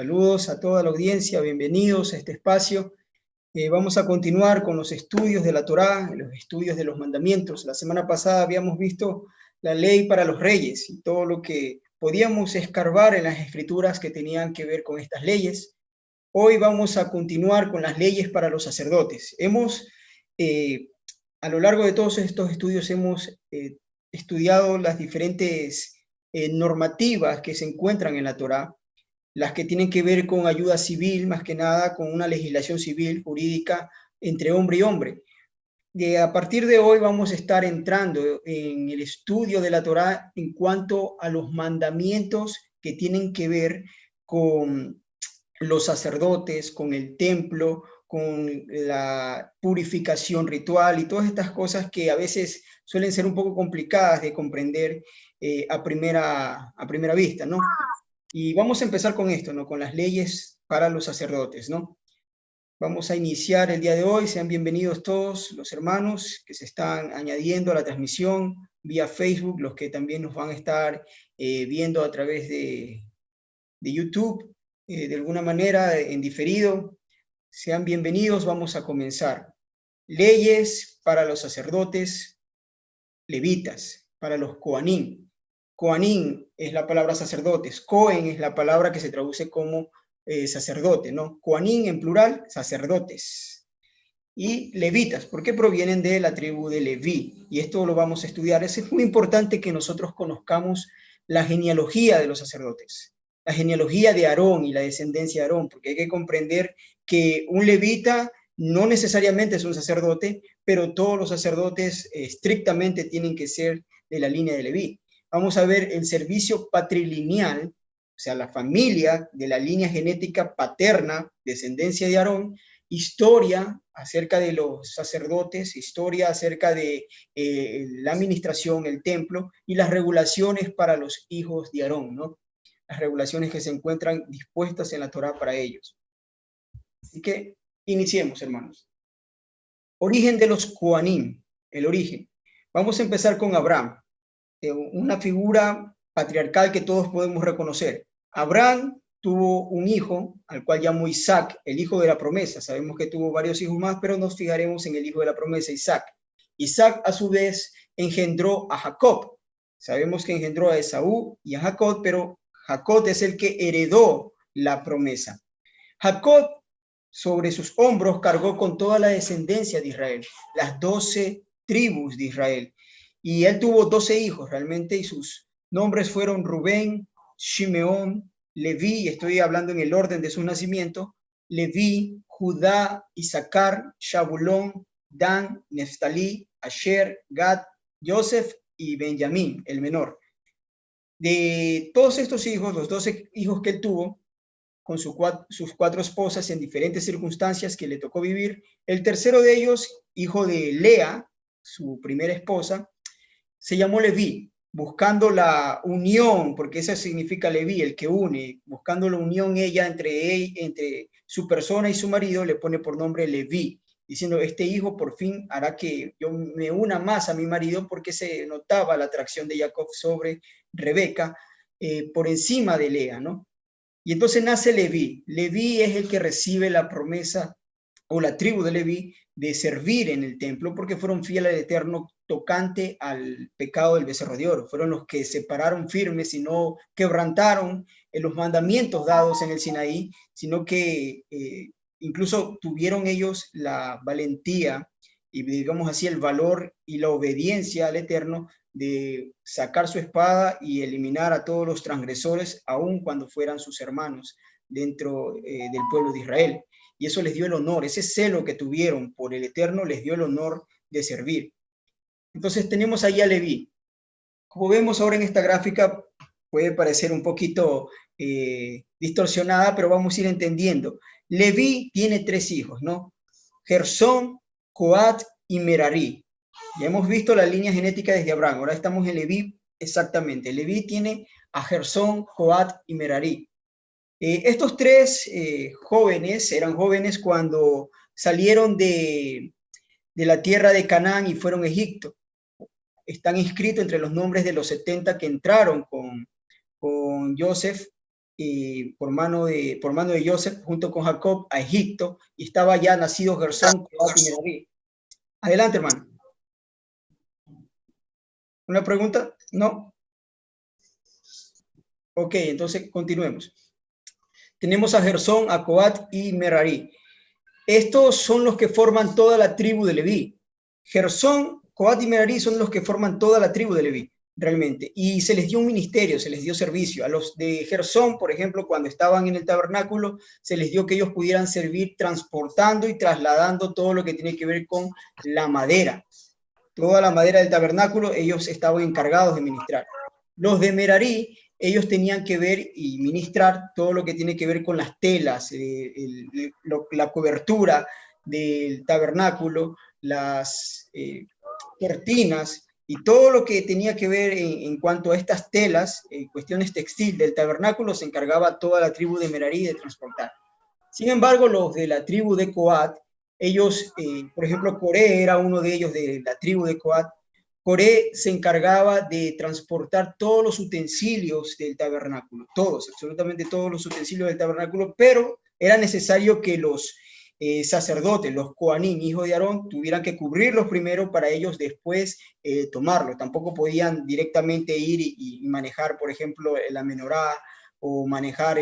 Saludos a toda la audiencia, bienvenidos a este espacio. Vamos a continuar con los estudios de la Torá, los estudios de los mandamientos. La semana pasada habíamos visto la ley para los reyes y todo lo que podíamos escarbar en las escrituras que tenían que ver con estas leyes. Hoy vamos a continuar con las leyes para los sacerdotes. A lo largo de todos estos estudios hemos estudiado las diferentes normativas que se encuentran en la Torá, las que tienen que ver con ayuda civil, más que nada con una legislación civil, jurídica, entre hombre y hombre. A partir de hoy vamos a estar entrando en el estudio de la Torá en cuanto a los mandamientos que tienen que ver con los sacerdotes, con el templo, con la purificación ritual y todas estas cosas que a veces suelen ser un poco complicadas de comprender a primera vista, ¿no? Y vamos a empezar con esto, ¿no? Con las leyes para los sacerdotes, ¿no? Vamos a iniciar el día de hoy. Sean bienvenidos todos los hermanos que se están añadiendo a la transmisión vía Facebook, los que también nos van a estar viendo a través de YouTube, de alguna manera en diferido. Sean bienvenidos, vamos a comenzar. Leyes para los sacerdotes levitas, para los coanim. Coanim es la palabra sacerdotes, Cohen es la palabra que se traduce como sacerdote, ¿no? Coanim en plural, sacerdotes. Y levitas, porque provienen de la tribu de Leví. Y esto lo vamos a estudiar. Es muy importante que nosotros conozcamos la genealogía de los sacerdotes, la genealogía de Aarón y la descendencia de Aarón, porque hay que comprender que un levita no necesariamente es un sacerdote, pero todos los sacerdotes estrictamente tienen que ser de la línea de Leví. Vamos a ver el servicio patrilineal, o sea, la familia de la línea genética paterna, descendencia de Aarón, historia acerca de los sacerdotes, historia acerca de la administración, el templo y las regulaciones para los hijos de Aarón, ¿no? Las regulaciones que se encuentran dispuestas en la Torá para ellos. Así que iniciemos, hermanos. Origen de los Coanim, el origen. Vamos a empezar con Abraham, una figura patriarcal que todos podemos reconocer. Abraham tuvo un hijo, al cual llamó Isaac, el hijo de la promesa. Sabemos que tuvo varios hijos más, pero nos fijaremos en el hijo de la promesa, Isaac. Isaac, a su vez, engendró a Jacob. Sabemos que engendró a Esaú y a Jacob, pero Jacob es el que heredó la promesa. Jacob, sobre sus hombros, cargó con toda la descendencia de Israel, las 12 tribus de Israel. Y él tuvo 12 hijos realmente, y sus nombres fueron Rubén, Shimeón, Leví, estoy hablando en el orden de su nacimiento, Leví, Judá, Isaacar, Shabulón, Dan, Neftalí, Asher, Gad, Joseph y Benjamín, el menor. De todos estos hijos, los 12 hijos que él tuvo, con sus 4 esposas en diferentes circunstancias que le tocó vivir, el tercero de ellos, hijo de Lea, su primera esposa, se llamó Leví, buscando la unión, porque eso significa Leví, el que une, buscando la unión ella entre su persona y su marido, le pone por nombre Leví, diciendo, este hijo por fin hará que yo me una más a mi marido, porque se notaba la atracción de Jacob sobre Rebeca por encima de Lea, ¿no? Y entonces nace Leví. Leví es el que recibe la promesa, o la tribu de Leví, de servir en el templo, porque fueron fieles al Eterno tocante al pecado del becerro de oro. Fueron los que se pararon firmes y no quebrantaron los mandamientos dados en el Sinaí, sino que incluso tuvieron ellos la valentía y, digamos así, el valor y la obediencia al Eterno de sacar su espada y eliminar a todos los transgresores, aun cuando fueran sus hermanos dentro del pueblo de Israel. Y eso les dio el honor, ese celo que tuvieron por el Eterno les dio el honor de servir. Entonces tenemos ahí a Leví. Como vemos ahora en esta gráfica, puede parecer un poquito distorsionada, pero vamos a ir entendiendo. Leví tiene 3 hijos, ¿no? Gersón, Coat y Merari. Ya hemos visto la línea genética desde Abraham, ahora estamos en Leví exactamente. Leví tiene a Gersón, Coat y Merari. Estos 3 jóvenes eran jóvenes cuando salieron de la tierra de Canaán y fueron a Egipto. Están inscritos entre los nombres de los 70 que entraron con Joseph por mano de Joseph junto con Jacob a Egipto, y estaba ya nacido Gersón, Coat y Merari. Adelante, hermano. ¿Una pregunta? No. Ok, entonces continuemos. Tenemos a Gersón, a Coat y Merari. Estos son los que forman toda la tribu de Leví. Gersón, Coat y Merari son los que forman toda la tribu de Leví, realmente. Y se les dio un ministerio, se les dio servicio. A los de Gersón, por ejemplo, cuando estaban en el tabernáculo, se les dio que ellos pudieran servir transportando y trasladando todo lo que tiene que ver con la madera. Toda la madera del tabernáculo, ellos estaban encargados de ministrar. Los de Merari, ellos tenían que ver y ministrar todo lo que tiene que ver con las telas, la cobertura del tabernáculo, las cortinas y todo lo que tenía que ver en cuanto a estas telas, cuestiones textil del tabernáculo, se encargaba toda la tribu de Merari de transportar. Sin embargo, los de la tribu de Coat, ellos, por ejemplo, Coré era uno de ellos de la tribu de Coat. Coré se encargaba de transportar todos los utensilios del tabernáculo, todos, absolutamente todos los utensilios del tabernáculo, pero era necesario que los sacerdotes, los Coanín, hijos de Aarón, tuvieran que cubrirlos primero para ellos después tomarlo. Tampoco podían directamente ir y manejar, por ejemplo, la menorá o manejar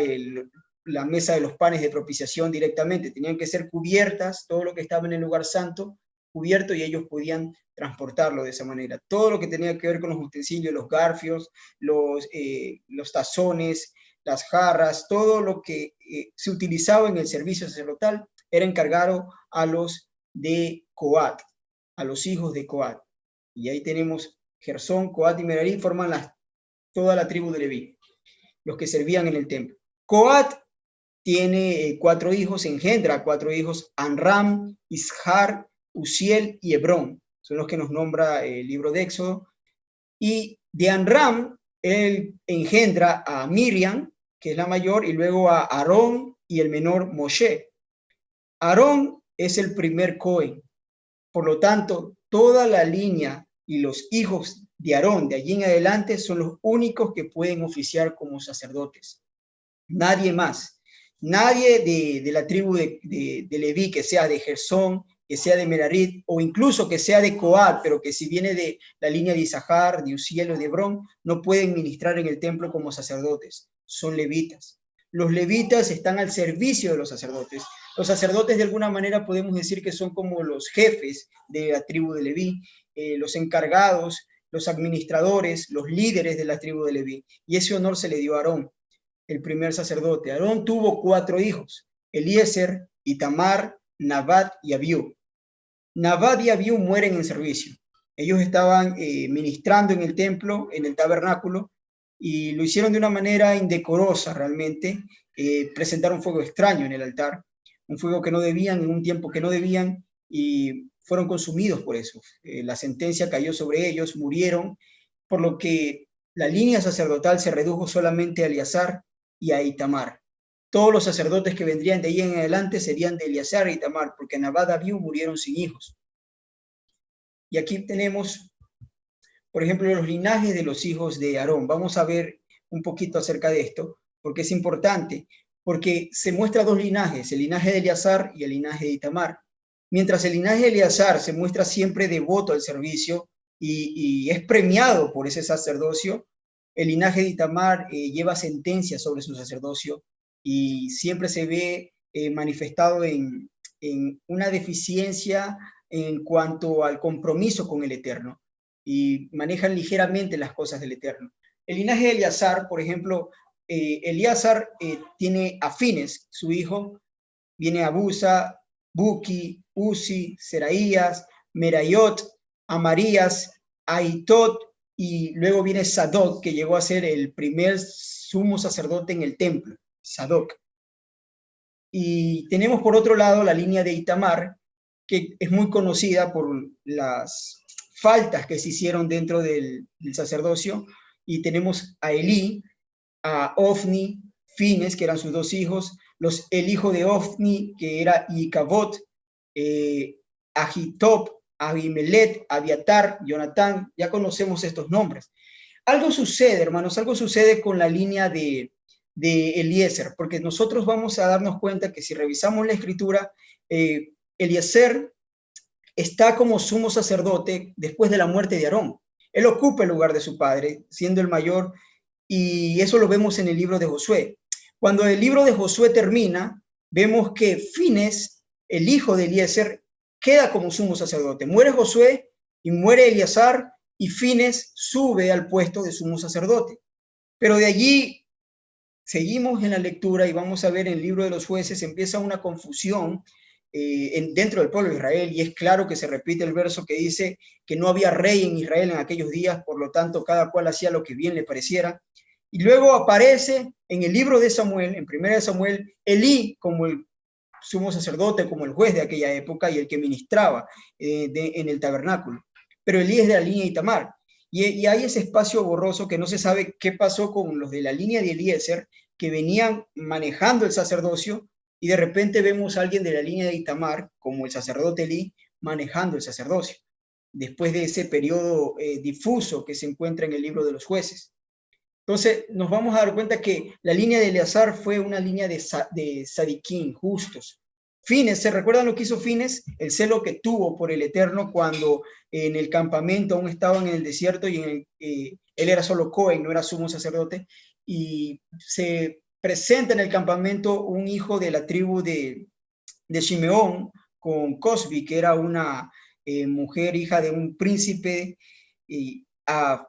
la mesa de los panes de propiciación directamente. Tenían que ser cubiertas, todo lo que estaba en el lugar santo, cubierto, y ellos podían transportarlo de esa manera. Todo lo que tenía que ver con los utensilios, los garfios, los tazones, las jarras, todo lo que se utilizaba en el servicio sacerdotal era encargado a los de Coat, a los hijos de Coat. Y ahí tenemos Gersón, Coat y Merari forman toda la tribu de Leví, los que servían en el templo. Coat tiene 4 hijos, engendra 4 hijos: Amram, Ishar, Uziel y Hebrón. Son los que nos nombra el libro de Éxodo. Y de Amram, él engendra a Miriam, que es la mayor, y luego a Aarón y el menor Moshe. Aarón es el primer Cohen. Por lo tanto, toda la línea y los hijos de Aarón de allí en adelante son los únicos que pueden oficiar como sacerdotes. Nadie más. Nadie de la tribu de Leví, que sea de Gersón, que sea de Merarit, o incluso que sea de Coat, pero que si viene de la línea de Isahar, de Uziel o de Hebrón, no pueden ministrar en el templo como sacerdotes. Son levitas. Los levitas están al servicio de los sacerdotes. Los sacerdotes, de alguna manera, podemos decir que son como los jefes de la tribu de Leví, los encargados, los administradores, los líderes de la tribu de Leví. Y ese honor se le dio a Aarón, el primer sacerdote. Aarón tuvo 4 hijos: Eliezer, Itamar, Nabat y Abiú. Nabat y Abiú mueren en servicio. Ellos estaban ministrando en el templo, en el tabernáculo, y lo hicieron de una manera indecorosa realmente. Presentaron fuego extraño en el altar, un fuego que no debían, en un tiempo que no debían, y fueron consumidos por eso. La sentencia cayó sobre ellos, murieron, por lo que la línea sacerdotal se redujo solamente a Eleazar y a Itamar. Todos los sacerdotes que vendrían de ahí en adelante serían de Eleazar e Itamar, porque Nabat y Abiú murieron sin hijos. Y aquí tenemos, por ejemplo, los linajes de los hijos de Aarón. Vamos a ver un poquito acerca de esto, porque es importante, porque se muestra 2 linajes: el linaje de Eleazar y el linaje de Itamar. Mientras el linaje de Eleazar se muestra siempre devoto al servicio y es premiado por ese sacerdocio, el linaje de Itamar lleva sentencia sobre su sacerdocio y siempre se ve manifestado en una deficiencia en cuanto al compromiso con el Eterno, y manejan ligeramente las cosas del Eterno. El linaje de Eleazar, por ejemplo, Eleazar tiene a Fines, su hijo, viene a Busa, Buki, Uzi, Seraías, Merayot, Amarías, Aitot, y luego viene Sadoc, que llegó a ser el primer sumo sacerdote en el templo, Sadoc. Y tenemos por otro lado la línea de Itamar, que es muy conocida por las faltas que se hicieron dentro del sacerdocio, y tenemos a Elí, a Ofni, Fines, que eran sus 2 hijos, el hijo de Ofni, que era Icabod, Ahitob, Abimelet, Abiatar, Jonatán. Ya conocemos estos nombres. Algo sucede, hermanos, algo sucede con la línea de de Eliezer, porque nosotros vamos a darnos cuenta que si revisamos la escritura, Eliezer está como sumo sacerdote después de la muerte de Aarón. Él ocupa el lugar de su padre, siendo el mayor, y eso lo vemos en el libro de Josué. Cuando el libro de Josué termina, vemos que Fines, el hijo de Eliezer, queda como sumo sacerdote. Muere Josué y muere Eleazar, y Fines sube al puesto de sumo sacerdote. Pero de allí seguimos en la lectura y vamos a ver en el libro de los jueces empieza una confusión dentro del pueblo de Israel, y es claro que se repite el verso que dice que no había rey en Israel en aquellos días, por lo tanto cada cual hacía lo que bien le pareciera. Y luego aparece en el libro de Samuel, en primera de Samuel, Elí como el sumo sacerdote, como el juez de aquella época y el que ministraba en el tabernáculo. Pero Elí es de la línea de Itamar. Y hay ese espacio borroso que no se sabe qué pasó con los de la línea de Eliezer, que venían manejando el sacerdocio, y de repente vemos a alguien de la línea de Itamar, como el sacerdote Elí, manejando el sacerdocio, después de ese periodo difuso que se encuentra en el libro de los jueces. Entonces nos vamos a dar cuenta que la línea de Eleazar fue una línea de sadiquín, justos. Fines, ¿se recuerdan lo que hizo Fines? El celo que tuvo por el Eterno cuando en el campamento aún estaban en el desierto y él era solo Cohen, no era sumo sacerdote, y se presenta en el campamento un hijo de la tribu de Shimeón con Cosbi, que era una mujer hija de un príncipe, a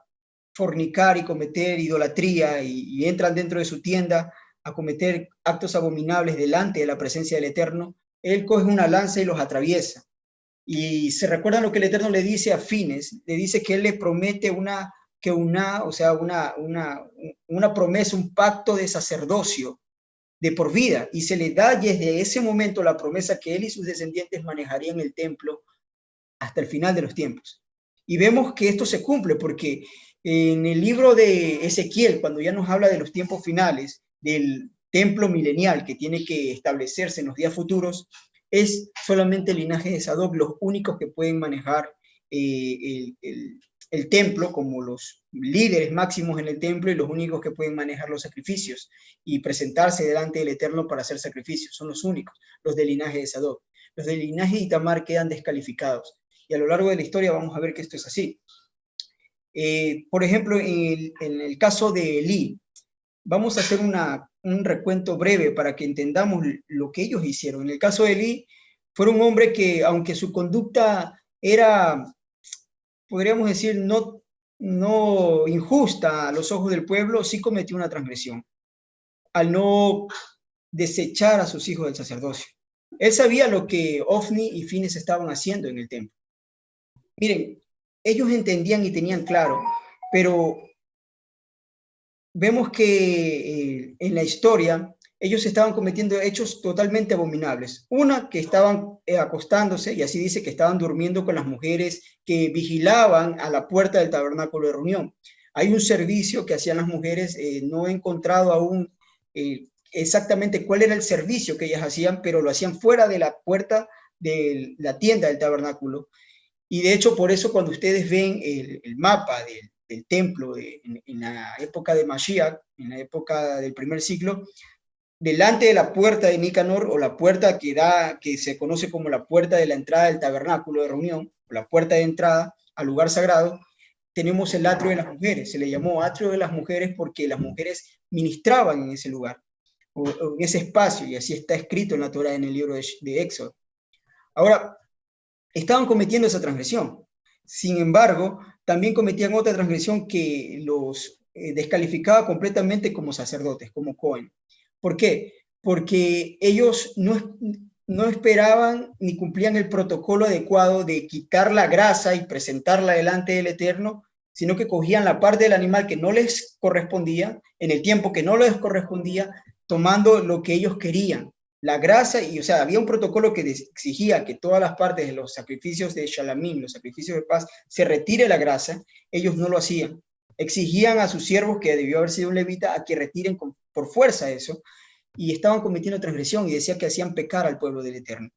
fornicar y cometer idolatría, y entran dentro de su tienda a cometer actos abominables delante de la presencia del Eterno. Él coge una lanza y los atraviesa. Y se recuerdan lo que el Eterno le dice a Fines, le dice que él le promete una promesa, un pacto de sacerdocio de por vida, y se le da desde ese momento la promesa que él y sus descendientes manejarían el templo hasta el final de los tiempos. Y vemos que esto se cumple porque en el libro de Ezequiel, cuando ya nos habla de los tiempos finales, del templo milenial que tiene que establecerse en los días futuros, es solamente el linaje de Sadoc los únicos que pueden manejar el templo como los líderes máximos en el templo, y los únicos que pueden manejar los sacrificios y presentarse delante del Eterno para hacer sacrificios. Son los únicos, los del linaje de Sadoc. Los del linaje de Itamar quedan descalificados. Y a lo largo de la historia vamos a ver que esto es así. Por ejemplo, en el caso de Elí, vamos a hacer un recuento breve para que entendamos lo que ellos hicieron. En el caso de Elí, fue un hombre que, aunque su conducta era, podríamos decir, no injusta a los ojos del pueblo, sí cometió una transgresión al no desechar a sus hijos del sacerdocio. Él sabía lo que Ofni y Fines estaban haciendo en el templo. Miren, ellos entendían y tenían claro, pero vemos que en la historia ellos estaban cometiendo hechos totalmente abominables. Una, que estaban acostándose, y así dice que estaban durmiendo con las mujeres que vigilaban a la puerta del tabernáculo de reunión. Hay un servicio que hacían las mujeres, no he encontrado aún exactamente cuál era el servicio que ellas hacían, pero lo hacían fuera de la puerta de la tienda del tabernáculo. Y de hecho, por eso cuando ustedes ven el mapa del templo en la época de Mashiach, en la época del primer siglo, delante de la puerta de Nicanor, o la puerta que se conoce como la puerta de la entrada del tabernáculo de reunión, o la puerta de entrada al lugar sagrado, tenemos el atrio de las mujeres. Se le llamó atrio de las mujeres porque las mujeres ministraban en ese lugar, o en ese espacio, y así está escrito en la Torá, en el libro de Éxodo. Ahora, estaban cometiendo esa transgresión. Sin embargo, también cometían otra transgresión que los descalificaba completamente como sacerdotes, como Cohen. ¿Por qué? Porque ellos no esperaban ni cumplían el protocolo adecuado de quitar la grasa y presentarla delante del Eterno, sino que cogían la parte del animal que no les correspondía, en el tiempo que no les correspondía, tomando lo que ellos querían. La grasa, y o sea, había un protocolo que exigía que todas las partes de los sacrificios de Shalamim, los sacrificios de paz, se retire la grasa. Ellos no lo hacían. Exigían a sus siervos, que debió haber sido un levita, a que retiren por fuerza eso, y estaban cometiendo transgresión, y decía que hacían pecar al pueblo del Eterno.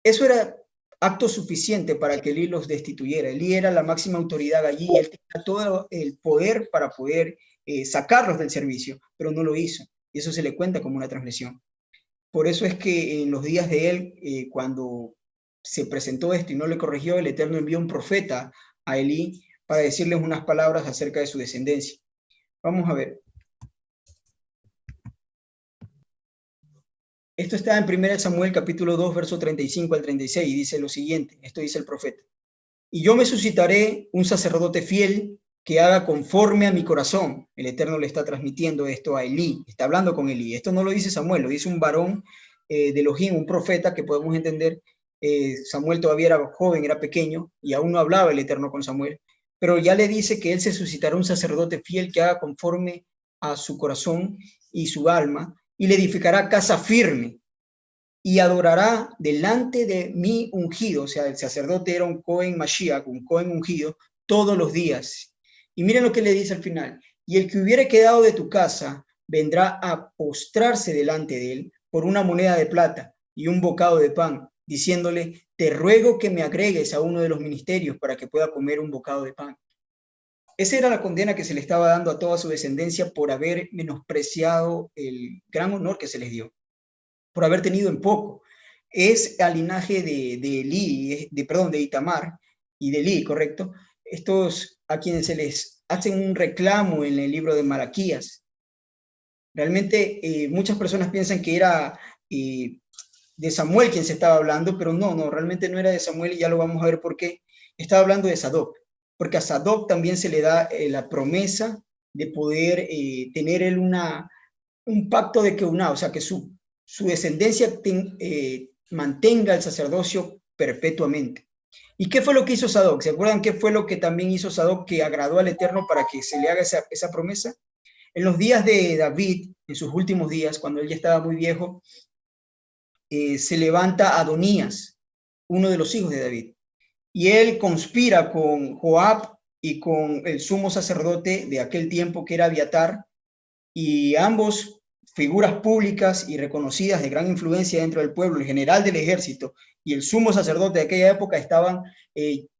Eso era acto suficiente para que Elí los destituyera. Elí era la máxima autoridad allí, y él tenía todo el poder para poder sacarlos del servicio, pero no lo hizo. Y eso se le cuenta como una transgresión. Por eso es que en los días de él, cuando se presentó esto y no le corrigió, el Eterno envió un profeta a Elí para decirles unas palabras acerca de su descendencia. Vamos a ver. Esto está en 1 Samuel capítulo 2, verso 35 al 36, y dice lo siguiente, esto dice el profeta. Y yo me suscitaré un sacerdote fiel que haga conforme a mi corazón. El Eterno le está transmitiendo esto a Elí, está hablando con Elí. Esto no lo dice Samuel, lo dice un varón de Elohim, un profeta que podemos entender. Samuel todavía era joven, era pequeño, y aún no hablaba el Eterno con Samuel. Pero ya le dice que él se suscitará un sacerdote fiel que haga conforme a su corazón y su alma, y le edificará casa firme, y adorará delante de mi ungido. O sea, el sacerdote era un Cohen Mashiach, un Cohen ungido, todos los días. Y miren lo que le dice al final. Y el que hubiere quedado de tu casa vendrá a postrarse delante de él por una moneda de plata y un bocado de pan, diciéndole, te ruego que me agregues a uno de los ministerios para que pueda comer un bocado de pan. Esa era la condena que se le estaba dando a toda su descendencia por haber menospreciado el gran honor que se les dio, por haber tenido en poco. Es al linaje de Elí, de Itamar y de Elí, ¿correcto? Estos a quienes se les hacen un reclamo en el libro de Malaquías. Realmente muchas personas piensan que era de Samuel quien se estaba hablando, pero no, realmente no era de Samuel, y ya lo vamos a ver por qué. Estaba hablando de Sadoc, porque a Sadoc también se le da la promesa de poder tener él un pacto de Keuná, o sea, que su descendencia mantenga el sacerdocio perpetuamente. ¿Y qué fue lo que hizo Sadoc? ¿Se acuerdan qué fue lo que también hizo Sadoc que agradó al Eterno para que se le haga esa promesa? En los días de David, en sus últimos días, cuando él ya estaba muy viejo, se levanta Adonías, uno de los hijos de David, y él conspira con Joab y con el sumo sacerdote de aquel tiempo que era Abiatar, y ambos, figuras públicas y reconocidas de gran influencia dentro del pueblo, el general del ejército y el sumo sacerdote de aquella época, estaban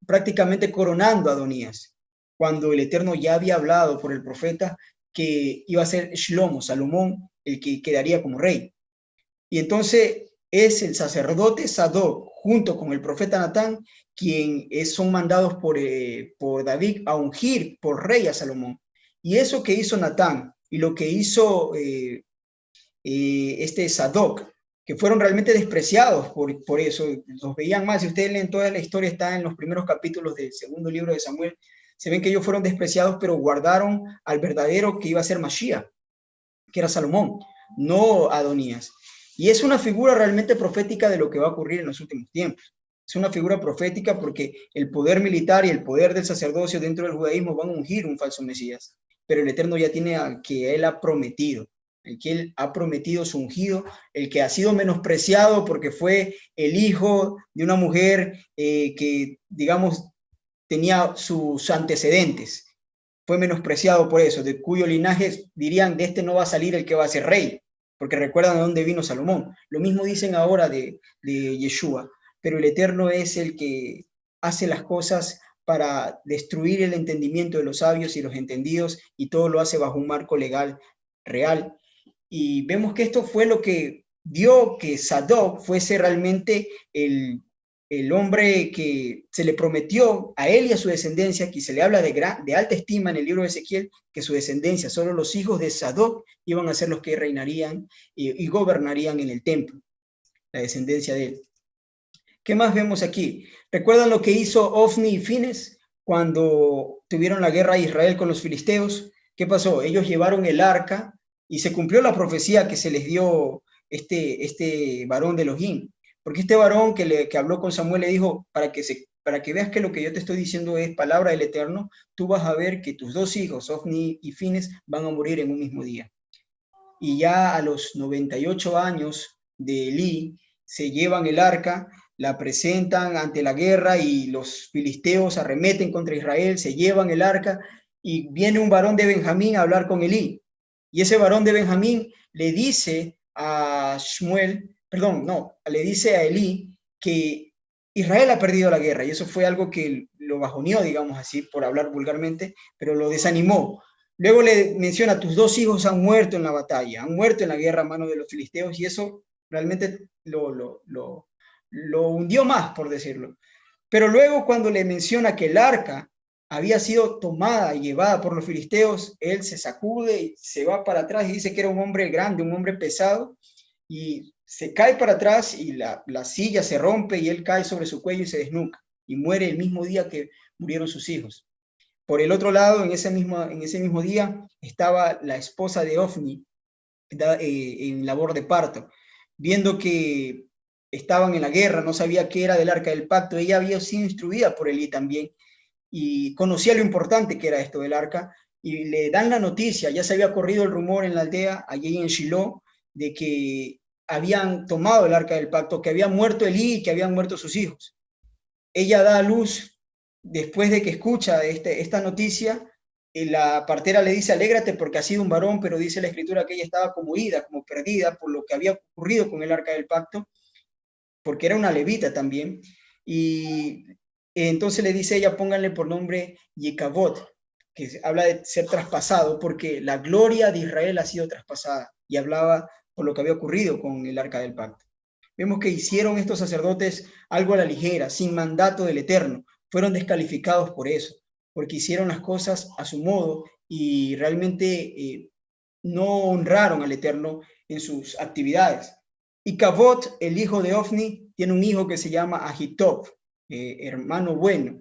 prácticamente coronando a Adonías, cuando el Eterno ya había hablado por el profeta que iba a ser Shlomo, Salomón, el que quedaría como rey. Y entonces es el sacerdote Sadoc, junto con el profeta Natán, quien son mandados por David a ungir por rey a Salomón. Y eso que hizo Natán y lo que hizo este Sadoc, que fueron realmente despreciados por eso, los veían mal. Si ustedes leen toda la historia, está en los primeros capítulos del segundo libro de Samuel, se ven que ellos fueron despreciados, pero guardaron al verdadero que iba a ser Mashiach, que era Salomón, no Adonías. Y es una figura realmente profética de lo que va a ocurrir en los últimos tiempos. Es una figura profética porque el poder militar y el poder del sacerdocio dentro del judaísmo van a ungir un falso Mesías. Pero el Eterno ya tiene al que él ha prometido, el que él ha prometido su ungido, el que ha sido menospreciado porque fue el hijo de una mujer que, digamos, tenía sus antecedentes. Fue menospreciado por eso, de cuyo linaje dirían, de este no va a salir el que va a ser rey, porque recuerdan de dónde vino Salomón. Lo mismo dicen ahora de Yeshua, pero el Eterno es el que hace las cosas para destruir el entendimiento de los sabios y los entendidos, y todo lo hace bajo un marco legal real. Y vemos que esto fue lo que dio que Sadoc fuese realmente el hombre que se le prometió a él y a su descendencia, que se le habla de alta estima en el libro de Ezequiel, que su descendencia, solo los hijos de Sadoc iban a ser los que reinarían y gobernarían en el templo, la descendencia de él. ¿Qué más vemos aquí? ¿Recuerdan lo que hizo Ofni y Fines cuando tuvieron la guerra de Israel con los filisteos? ¿Qué pasó? Ellos llevaron el arca y se cumplió la profecía que se les dio este varón de Elohim. Porque este varón que habló con Samuel le dijo, para que veas que lo que yo te estoy diciendo es palabra del Eterno, tú vas a ver que tus dos hijos, Ofni y Fines, van a morir en un mismo día. Y ya a los 98 años de Elí, se llevan el arca, la presentan ante la guerra y los filisteos arremeten contra Israel, se llevan el arca y viene un varón de Benjamín a hablar con Elí. Y ese varón de Benjamín le dice a le dice a Elí que Israel ha perdido la guerra, y eso fue algo que lo bajoneó, digamos así, por hablar vulgarmente, pero lo desanimó. Luego le menciona, tus 2 hijos han muerto en la batalla, han muerto en la guerra a manos de los filisteos, y eso realmente lo hundió más, por decirlo. Pero luego cuando le menciona que el arca había sido tomada y llevada por los filisteos, él se sacude y se va para atrás y dice que era un hombre grande, un hombre pesado, y se cae para atrás y la silla se rompe y él cae sobre su cuello y se desnuca y muere el mismo día que murieron sus hijos. Por el otro lado, en ese mismo día estaba la esposa de Ofni en labor de parto, viendo que estaban en la guerra, no sabía qué era del arca del pacto, ella había sido instruida por Elí también y conocía lo importante que era esto del arca, y le dan la noticia, ya se había corrido el rumor en la aldea, allí en Shiloh, de que habían tomado el arca del pacto, que había muerto Elí y que habían muerto sus hijos. Ella da a luz después de que escucha esta noticia, y la partera le dice, alégrate porque ha sido un varón, pero dice la escritura que ella estaba como ida, como perdida por lo que había ocurrido con el arca del pacto, porque era una levita también, y entonces le dice ella, pónganle por nombre Yecabot, que habla de ser traspasado, porque la gloria de Israel ha sido traspasada, y hablaba por lo que había ocurrido con el arca del pacto. Vemos que hicieron estos sacerdotes algo a la ligera, sin mandato del Eterno. Fueron descalificados por eso, porque hicieron las cosas a su modo y realmente no honraron al Eterno en sus actividades. Y Cabot, el hijo de Ofni, tiene un hijo que se llama Ahitob, hermano bueno.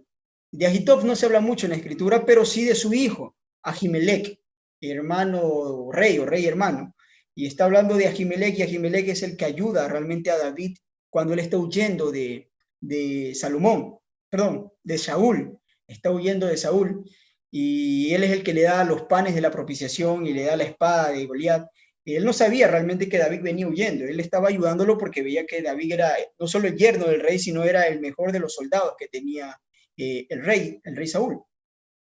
De Ahitob no se habla mucho en la escritura, pero sí de su hijo, Ahimelech, hermano rey o rey hermano. Y está hablando de Ahimelech, y Ahimelech es el que ayuda realmente a David cuando él está huyendo de Salomón, perdón, de Saúl. Está huyendo de Saúl y él es el que le da los panes de la propiciación y le da la espada de Goliat. Y él no sabía realmente que David venía huyendo, él estaba ayudándolo porque veía que David era no solo el yerno del rey, sino era el mejor de los soldados que tenía el rey Saúl.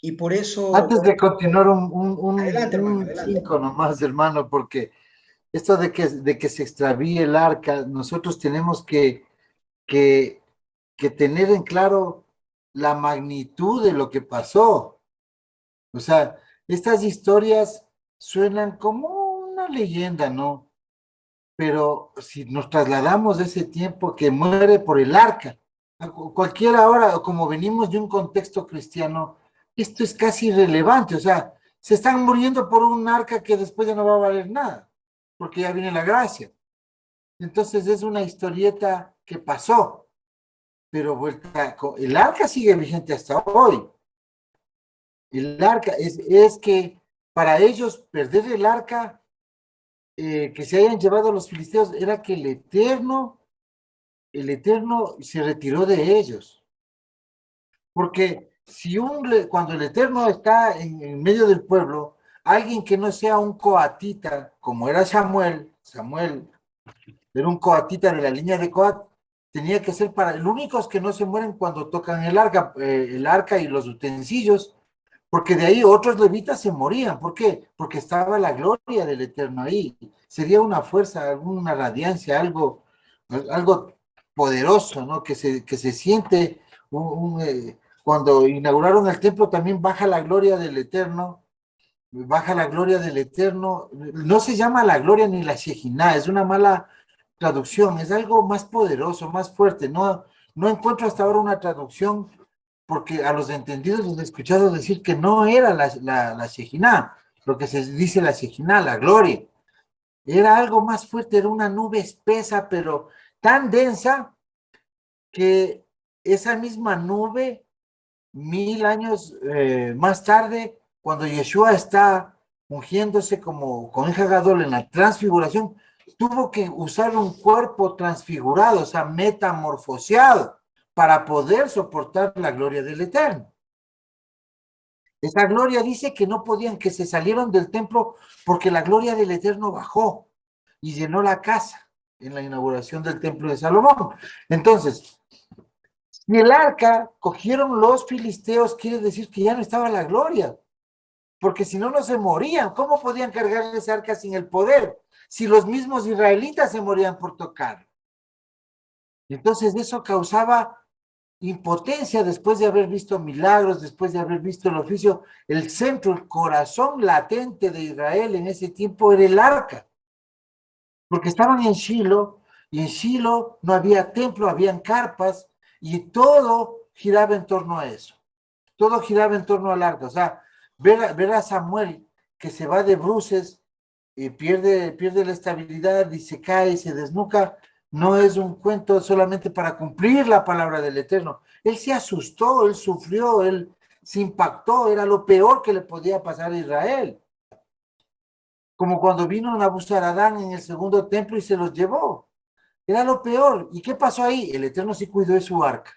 Y por eso, Antes de continuar, adelante hermano, un adelante. cinco nomás, hermano, porque esto de que se extravíe el arca, nosotros tenemos que, que tener en claro la magnitud de lo que pasó. O sea, estas historias suenan como una leyenda, ¿no? Pero si nos trasladamos de ese tiempo que muere por el arca, cualquiera ahora, como venimos de un contexto cristiano, esto es casi irrelevante. O sea, se están muriendo por un arca que después ya no va a valer nada, porque ya viene la gracia. Entonces es una historieta que pasó, pero el arca sigue vigente hasta hoy. El arca es que para ellos perder el arca, que se hayan llevado a los filisteos, era que el Eterno se retiró de ellos. Porque si cuando el Eterno está en medio del pueblo, alguien que no sea un coatita, como era Samuel era un coatita de la línea de Coat, tenía que ser para los únicos que no se mueren cuando tocan el arca y los utensilios, porque de ahí otros levitas se morían. ¿Por qué? Porque estaba la gloria del Eterno ahí. Sería una fuerza, alguna radiancia, algo poderoso, ¿no? Que se siente cuando inauguraron el templo también baja la gloria del Eterno, baja la gloria del Eterno. No se llama la gloria ni la Shejinah, es una mala traducción, es algo más poderoso, más fuerte. No encuentro hasta ahora una traducción porque a los entendidos los he escuchado decir que no era la Shejinah, lo que se dice la Shejinah, la gloria. Era algo más fuerte, era una nube espesa, pero tan densa que esa misma nube, 1000 años más tarde, cuando Yeshua está ungiéndose como con hija Gadol en la transfiguración, tuvo que usar un cuerpo transfigurado, o sea, metamorfoseado, para poder soportar la gloria del Eterno. Esa gloria dice que no podían, que se salieron del templo porque la gloria del Eterno bajó y llenó la casa en la inauguración del templo de Salomón. Entonces, si el arca cogieron los filisteos, quiere decir que ya no estaba la gloria, porque si no, no se morían. ¿Cómo podían cargar esa arca sin el poder? Si los mismos israelitas se morían por tocar. Entonces eso causaba impotencia después de haber visto milagros, después de haber visto el oficio, el centro, el corazón latente de Israel en ese tiempo era el arca, porque estaban en Shiloh, y en Shiloh no había templo, habían carpas, y todo giraba en torno a eso. Todo giraba en torno al arca. O sea, ver a Samuel que se va de bruces y pierde la estabilidad y se cae y se desnuca, no es un cuento solamente para cumplir la palabra del Eterno. Él se asustó, él sufrió, él se impactó, era lo peor que le podía pasar a Israel. Como cuando vino Nabuzaradán en el segundo templo y se los llevó. Era lo peor. ¿Y qué pasó ahí? El Eterno sí cuidó de su arca.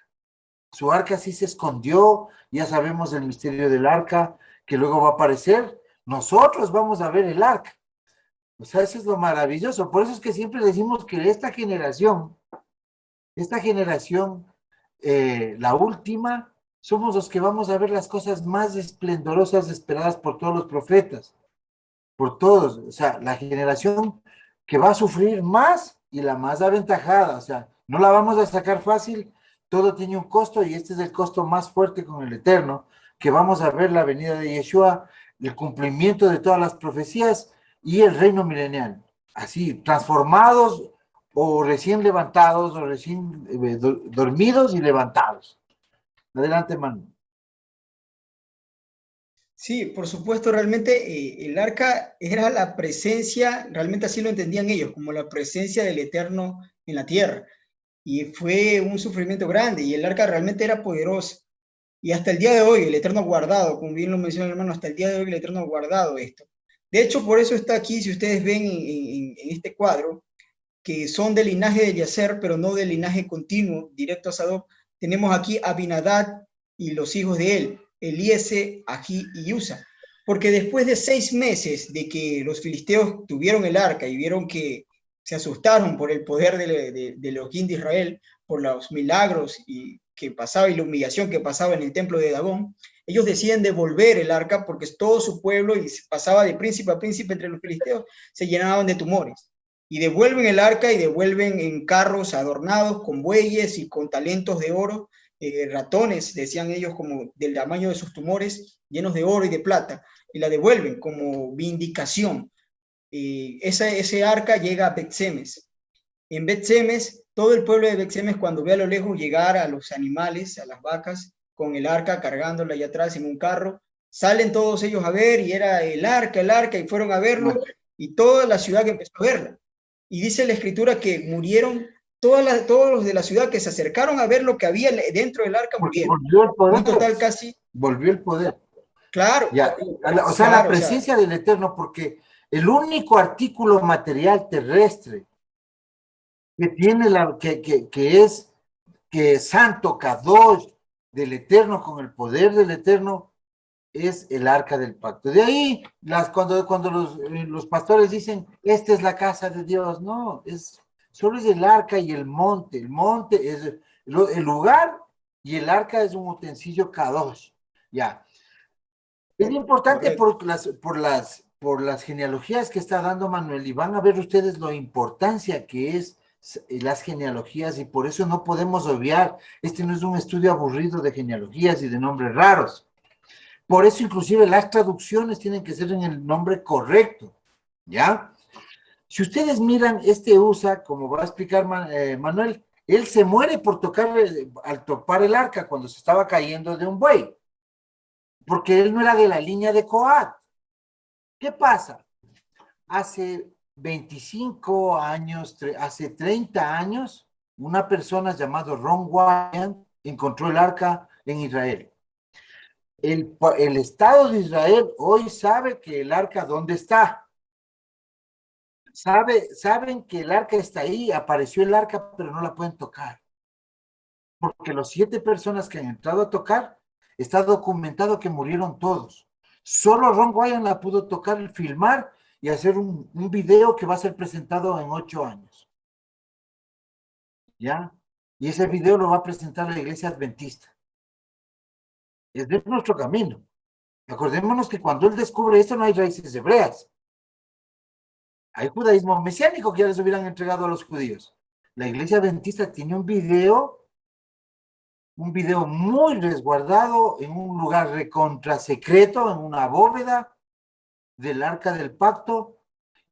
Su arca sí se escondió, ya sabemos el misterio del arca, que luego va a aparecer. Nosotros vamos a ver el arca. O sea, eso es lo maravilloso. Por eso es que siempre decimos que esta generación, la última, somos los que vamos a ver las cosas más esplendorosas esperadas por todos los profetas, por todos. O sea, la generación que va a sufrir más y la más aventajada. O sea, no la vamos a sacar fácil, todo tiene un costo y este es el costo más fuerte con el Eterno, que vamos a ver la venida de Yeshua, el cumplimiento de todas las profecías y el reino milenial. Así, transformados o recién levantados o recién dormidos y levantados. Adelante, Manu. Sí, por supuesto, realmente el arca era la presencia, realmente así lo entendían ellos, como la presencia del Eterno en la tierra. Y fue un sufrimiento grande y el arca realmente era poderosa. Y hasta el día de hoy el Eterno ha guardado, como bien lo menciona el hermano, hasta el día de hoy el Eterno ha guardado esto. De hecho, por eso está aquí, si ustedes ven en este cuadro, que son del linaje de Yacer, pero no del linaje continuo, directo a Sadoc, tenemos aquí a Abinadab y los hijos de él, Eliese, Ají y Usa. Porque después de 6 meses de que los filisteos tuvieron el arca y vieron que se asustaron por el poder de Elohim de Israel, por los milagros que pasaba y la humillación que pasaba en el templo de Dagón, ellos deciden devolver el arca porque todo su pueblo y pasaba de príncipe a príncipe entre los filisteos, se llenaban de tumores y devuelven el arca y devuelven en carros adornados con bueyes y con talentos de oro, ratones, decían ellos, como del tamaño de sus tumores, llenos de oro y de plata, y la devuelven como vindicación. Ese arca llega a Bet-Semes. En Bet-Semes, todo el pueblo de Bet-Semes, cuando ve a lo lejos llegar a los animales, a las vacas, con el arca cargándola allá atrás en un carro, salen todos ellos a ver y era el arca, y fueron a verlo, y toda la ciudad que empezó a verla. Y dice la escritura que murieron todos los de la ciudad que se acercaron a ver lo que había dentro del arca, Porque murieron. volvió el Un poder. total casi, Volvió el poder. claro, Ya, o sea, la claro, o sea, presencia del Eterno, porque el único artículo material terrestre que tiene que es santo, Kadosh, del Eterno, con el poder del Eterno, es el arca del pacto. De ahí, cuando los pastores dicen, esta es la casa de Dios, no, solo es el arca y el monte es el lugar y el arca es un utensilio Kadosh, ya. Es importante correcto. por las genealogías que está dando Manuel y van a ver ustedes la importancia que es las genealogías y por eso no podemos obviar, este no es un estudio aburrido de genealogías y de nombres raros. Por eso inclusive las traducciones tienen que ser en el nombre correcto, ¿ya? Si ustedes miran, este Usa, como va a explicar Manuel, él se muere por al topar el arca cuando se estaba cayendo de un buey, porque él no era de la línea de Coat. ¿Qué pasa? Hace 25 años, hace 30 años, una persona llamada Ron Wyatt encontró el arca en Israel. El Estado de Israel hoy sabe que el arca, ¿dónde está? Saben que el arca está ahí, apareció el arca, pero no la pueden tocar. Porque los 7 personas que han entrado a tocar, está documentado que murieron todos. Solo Ron Wyatt la pudo tocar, filmar y hacer un video que va a ser presentado en 8 años. ¿Ya? Y ese video lo va a presentar la iglesia adventista. Es de nuestro camino. Acordémonos que cuando él descubre esto no hay raíces hebreas. Hay judaísmo mesiánico que ya les hubieran entregado a los judíos. La iglesia adventista tiene un video un video muy resguardado en un lugar recontra secreto, en una bóveda del Arca del Pacto,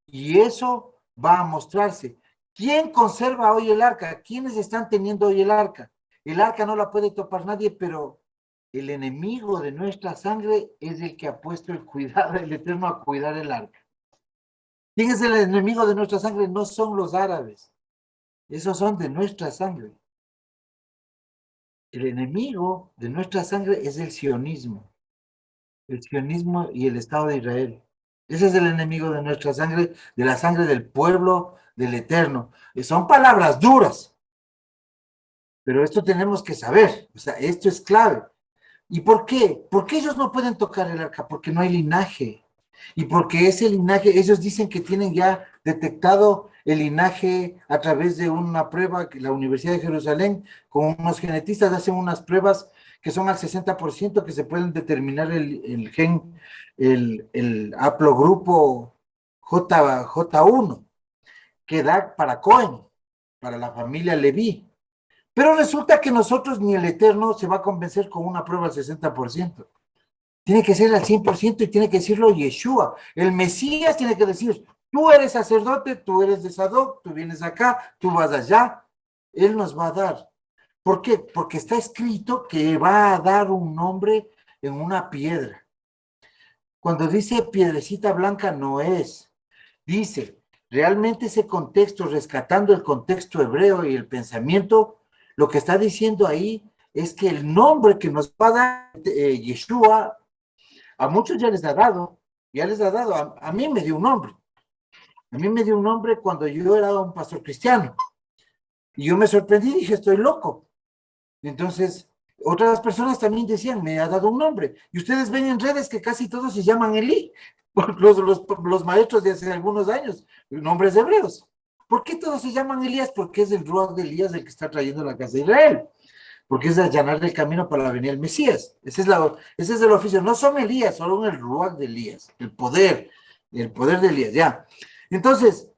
y eso va a mostrarse. ¿Quién conserva hoy el arca? ¿Quiénes están teniendo hoy el arca? El arca no la puede topar nadie, pero el enemigo de nuestra sangre es el que ha puesto el cuidado, el Eterno a cuidar el arca. ¿Quién es el enemigo de nuestra sangre? No son los árabes, esos son de nuestra sangre. El enemigo de nuestra sangre es el sionismo y el Estado de Israel. Ese es el enemigo de nuestra sangre, de la sangre del pueblo, del Eterno. Son palabras duras, pero esto tenemos que saber, o sea, esto es clave. ¿Y por qué? ¿Por qué ellos no pueden tocar el arca? Porque no hay linaje. Y porque ese linaje, ellos dicen que tienen ya detectado el linaje a través de una prueba que la Universidad de Jerusalén, con unos genetistas hacen unas pruebas que son al 60% que se pueden determinar el gen, el haplogrupo J1, que da para Cohen, para la familia Leví. Pero resulta que nosotros ni el Eterno se va a convencer con una prueba al 60%. Tiene que ser al 100% y tiene que decirlo Yeshua. El Mesías tiene que decir, tú eres sacerdote, tú eres de Sadoc, tú vienes acá, tú vas allá. Él nos va a dar. ¿Por qué? Porque está escrito que va a dar un nombre en una piedra. Cuando dice piedrecita blanca no es. Dice, realmente ese contexto, rescatando el contexto hebreo y el pensamiento, lo que está diciendo ahí es que el nombre que nos va a dar Yeshua, a muchos ya les ha dado, a mí me dio un nombre. A mí me dio un nombre cuando yo era un pastor cristiano. Y yo me sorprendí y dije, estoy loco. Entonces, otras personas también decían, me ha dado un nombre. Y ustedes ven en redes que casi todos se llaman Elí, los maestros de hace algunos años, nombres hebreos. ¿Por qué todos se llaman Elías? Porque es el Ruach de Elías el que está trayendo la casa de Israel. Porque es allanar el camino para la venida del Mesías. Ese es el oficio. No son Elías, son el Ruach de Elías, el poder de Elías, ya. Entonces,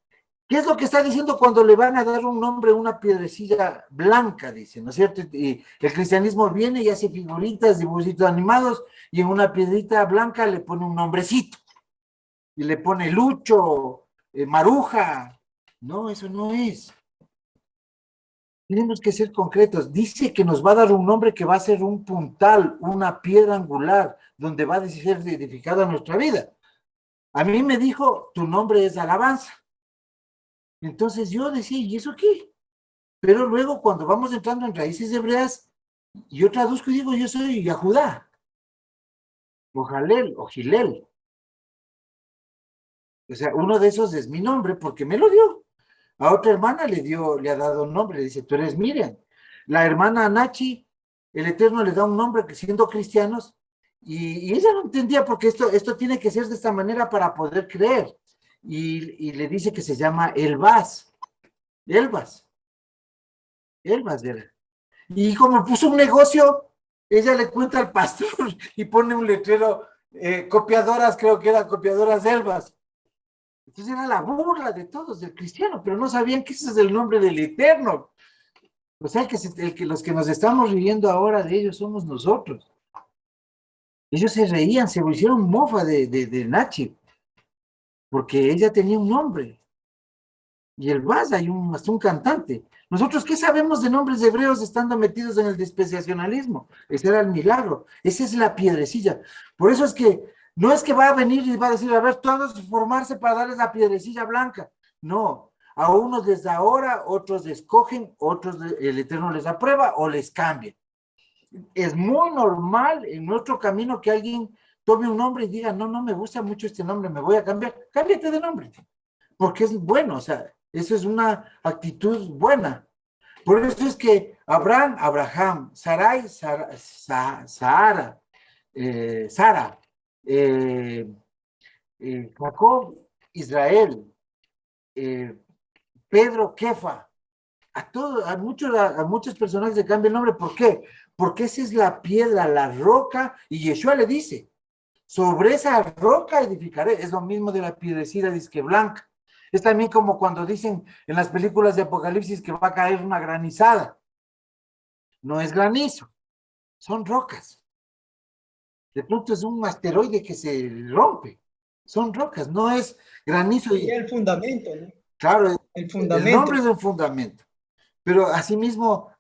¿qué es lo que está diciendo cuando le van a dar un nombre a una piedrecilla blanca? Dice, ¿no es cierto? Y el cristianismo viene y hace figuritas, dibujitos animados, y en una piedrita blanca le pone un nombrecito. Y le pone Lucho, Maruja. No, eso no es. Tenemos que ser concretos. Dice que nos va a dar un nombre que va a ser un puntal, una piedra angular, donde va a ser edificada nuestra vida. A mí me dijo, tu nombre es alabanza. Entonces yo decía, ¿y eso qué? Pero luego cuando vamos entrando en raíces hebreas, yo traduzco y digo, yo soy Yahudá, o Jalel, o Gilel. O sea, uno de esos es mi nombre porque me lo dio. A otra hermana le ha dado un nombre, le dice, tú eres Miriam. La hermana Anachi, el Eterno le da un nombre que siendo cristianos, y ella no entendía porque esto tiene que ser de esta manera para poder creer. Y le dice que se llama Elbaz, Elbaz, Elbaz era. Y como puso un negocio, ella le cuenta al pastor y pone un letrero, copiadoras, creo que eran copiadoras Elbaz. Entonces era la burla de todos, del cristiano, pero no sabían que ese es el nombre del Eterno. O sea, los que nos estamos riendo ahora de ellos somos nosotros. Ellos se reían, se hicieron mofa de Nachi, porque ella tenía un nombre. Y el Baz, hasta un cantante. Nosotros, ¿qué sabemos de nombres hebreos estando metidos en el despreciacionalismo? Ese era el milagro. Esa es la piedrecilla. Por eso es que no es que va a venir y va a decir, a ver, todos formarse para darles la piedrecilla blanca. No. A unos desde ahora, otros escogen, otros el Eterno les aprueba o les cambia. Es muy normal en nuestro camino que alguien tome un nombre y diga, no, no me gusta mucho este nombre, me voy a cambiar. Cámbiate de nombre, porque es bueno, o sea, eso es una actitud buena. Por eso es que Abraham, Sarai, Sara, Sara, eh, Jacob, Israel, eh, Pedro, Kefa, a muchas personas le cambia el nombre. ¿Por qué? Porque esa es la piedra, la roca, y Yeshua le dice, sobre esa roca edificaré. Es lo mismo de la piedrecida, dice que blanca. Es también como cuando dicen en las películas de Apocalipsis que va a caer una granizada. No es granizo, son rocas. De pronto es un asteroide que se rompe. Son rocas, no es granizo. Sería el fundamento, ¿no? Claro, El el nombre fundamento. es un fundamento. Pero asimismo,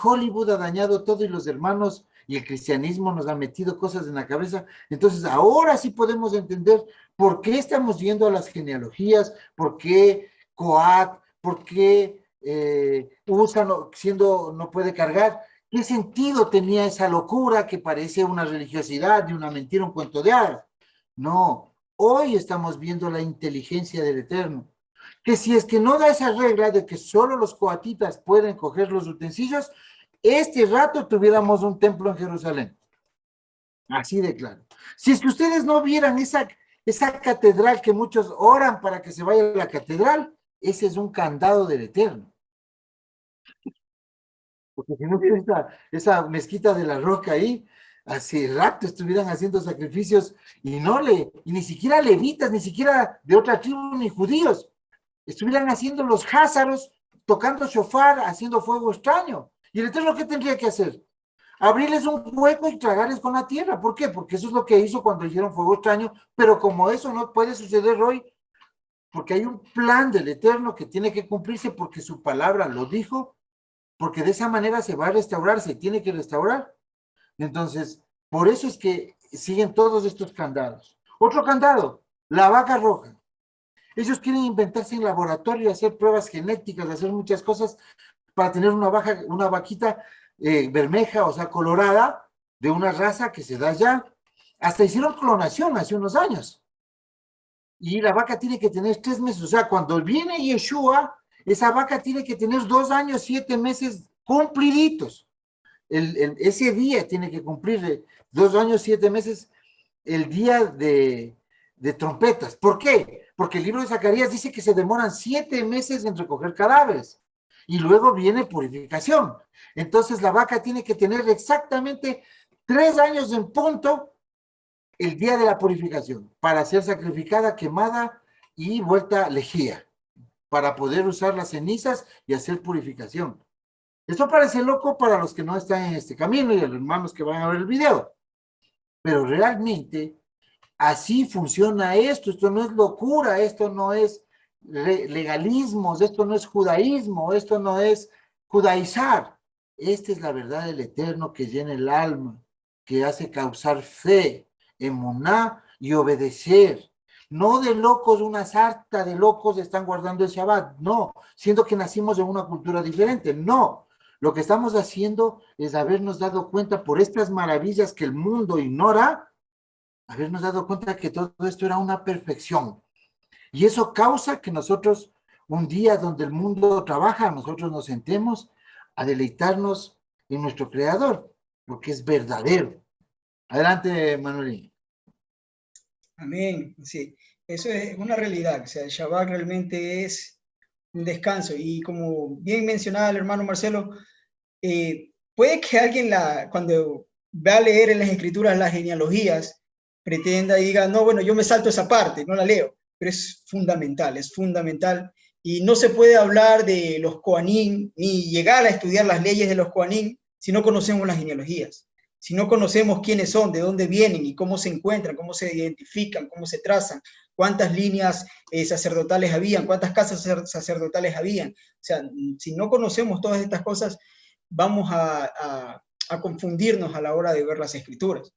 Hollywood ha dañado todo y los hermanos y el cristianismo nos ha metido cosas en la cabeza. Entonces, ahora sí podemos entender por qué estamos yendo a las genealogías, por qué Coat, por qué USA no puede cargar. ¿Qué sentido tenía esa locura que parece una religiosidad y una mentira, un cuento de hadas? No, hoy estamos viendo la inteligencia del Eterno, que si es que no da esa regla de que solo los coatitas pueden coger los utensilios, este rato tuviéramos un templo en Jerusalén. Así de claro. Si es que ustedes no vieran esa catedral que muchos oran para que se vaya a la catedral, ese es un candado del Eterno. Porque si no hubiera esa mezquita de la Roca ahí, hace rato estuvieran haciendo sacrificios y ni siquiera levitas, ni siquiera de otra tribu, ni judíos, estuvieran haciendo los házaros, tocando shofar, haciendo fuego extraño. ¿Y el Eterno qué tendría que hacer? Abrirles un hueco y tragarles con la tierra. ¿Por qué? Porque eso es lo que hizo cuando hicieron fuego extraño, pero como eso no puede suceder hoy, porque hay un plan del Eterno que tiene que cumplirse porque su palabra lo dijo, porque de esa manera se va a restaurar, se tiene que restaurar. Entonces, por eso es que siguen todos estos candados. Otro candado, la vaca roja. Ellos quieren inventarse en laboratorio, hacer pruebas genéticas, hacer muchas cosas para tener una vaquita bermeja, o sea, colorada, de una raza que se da ya. Hasta hicieron clonación hace unos años. Y la vaca tiene que tener 3 meses. O sea, cuando viene Yeshua, esa vaca tiene que tener 2 años, 7 meses cumpliditos. Ese día tiene que cumplir 2 años, 7 meses el día de trompetas. ¿Por qué? Porque el libro de Zacarías dice que se demoran 7 meses en recoger cadáveres y luego viene purificación. Entonces la vaca tiene que tener exactamente 3 años en punto el día de la purificación para ser sacrificada, quemada y vuelta lejía, para poder usar las cenizas y hacer purificación. Esto parece loco para los que no están en este camino y a los hermanos que van a ver el video, pero realmente así funciona esto. Esto no es locura, esto no es legalismos, esto no es judaísmo, esto no es judaizar. Esta es la verdad del Eterno que llena el alma, que hace causar fe, emuná y obedecer. No de locos, una sarta de locos están guardando el Shabbat, no, siendo que nacimos en una cultura diferente, no. Lo que estamos haciendo es habernos dado cuenta por estas maravillas que el mundo ignora, habernos dado cuenta que todo esto era una perfección. Y eso causa que nosotros, un día donde el mundo trabaja, nosotros nos sentemos a deleitarnos en nuestro Creador, porque es verdadero. Adelante, Manuel. Amén. Sí, eso es una realidad. O sea, el Shabbat realmente es un descanso. Y como bien mencionaba el hermano Marcelo, puede que alguien cuando va a leer en las escrituras las genealogías, pretenda y diga, no, bueno, yo me salto esa parte, no la leo, pero es fundamental. Y no se puede hablar de los Kohanim, ni llegar a estudiar las leyes de los Kohanim, si no conocemos las genealogías, si no conocemos quiénes son, de dónde vienen y cómo se encuentran, cómo se identifican, cómo se trazan, cuántas líneas sacerdotales habían, cuántas casas sacerdotales habían. O sea, si no conocemos todas estas cosas, vamos a confundirnos a la hora de ver las escrituras.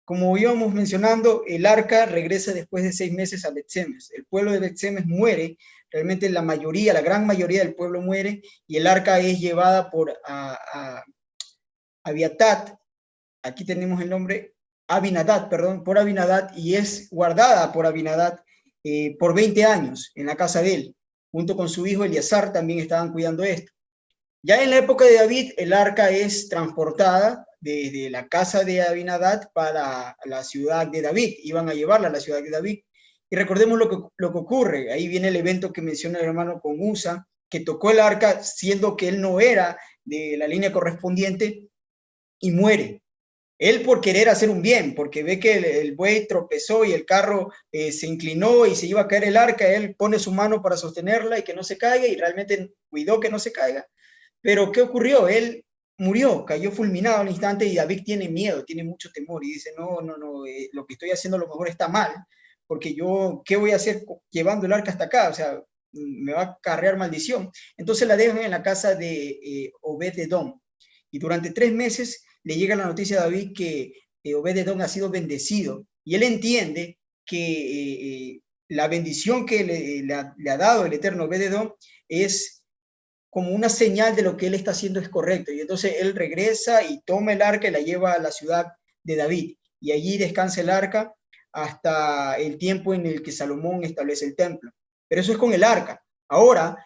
Como íbamos mencionando, el arca regresa después de 6 meses a Bet-Semes. El pueblo de Bet-Semes muere, realmente la gran mayoría del pueblo muere, y el arca es llevada por Abiatat, aquí tenemos el nombre, Abinadad, perdón, por Abinadad, y es guardada por Abinadad por 20 años en la casa de él. Junto con su hijo Eleazar también estaban cuidando esto. Ya en la época de David, el arca es transportada desde la casa de Abinadad para la ciudad de David. Iban a llevarla a la ciudad de David. Y recordemos lo que ocurre. Ahí viene el evento que menciona el hermano con Usa, que tocó el arca siendo que él no era de la línea correspondiente y muere. Él por querer hacer un bien, porque ve que el buey tropezó y el carro se inclinó y se iba a caer el arca, él pone su mano para sostenerla y que no se caiga y realmente cuidó que no se caiga. Pero ¿qué ocurrió? Él murió, cayó fulminado al instante y David tiene miedo, tiene mucho temor y dice, no, no, no, lo que estoy haciendo a lo mejor está mal, porque yo, ¿qué voy a hacer llevando el arca hasta acá? O sea, me va a acarrear maldición. Entonces la dejan en la casa de Obed-Edom y durante 3 meses le llega la noticia a David que Obed-Edom ha sido bendecido y él entiende que la bendición que le ha dado el eterno Obed-Edom es como una señal de lo que él está haciendo es correcto. Y entonces él regresa y toma el arca y la lleva a la ciudad de David. Y allí descansa el arca hasta el tiempo en el que Salomón establece el templo. Pero eso es con el arca. Ahora,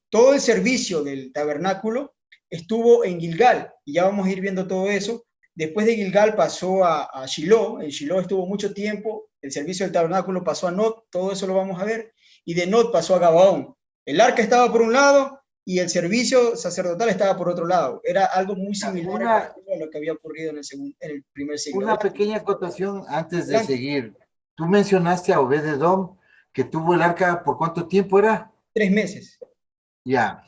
todo el servicio del tabernáculo estuvo en Gilgal, y ya vamos a ir viendo todo eso. Después de Gilgal pasó a Shiloh, en Shiloh estuvo mucho tiempo, el servicio del tabernáculo pasó a Not, todo eso lo vamos a ver, y de Not pasó a Gabaón. El arca estaba por un lado y el servicio sacerdotal estaba por otro lado. Era algo muy similar a lo que había ocurrido en el primer siglo. Una pequeña acotación antes de Adelante. seguir. Tú mencionaste a Obed-Edom, que tuvo el arca, ¿por cuánto tiempo era? 3 meses. Ya,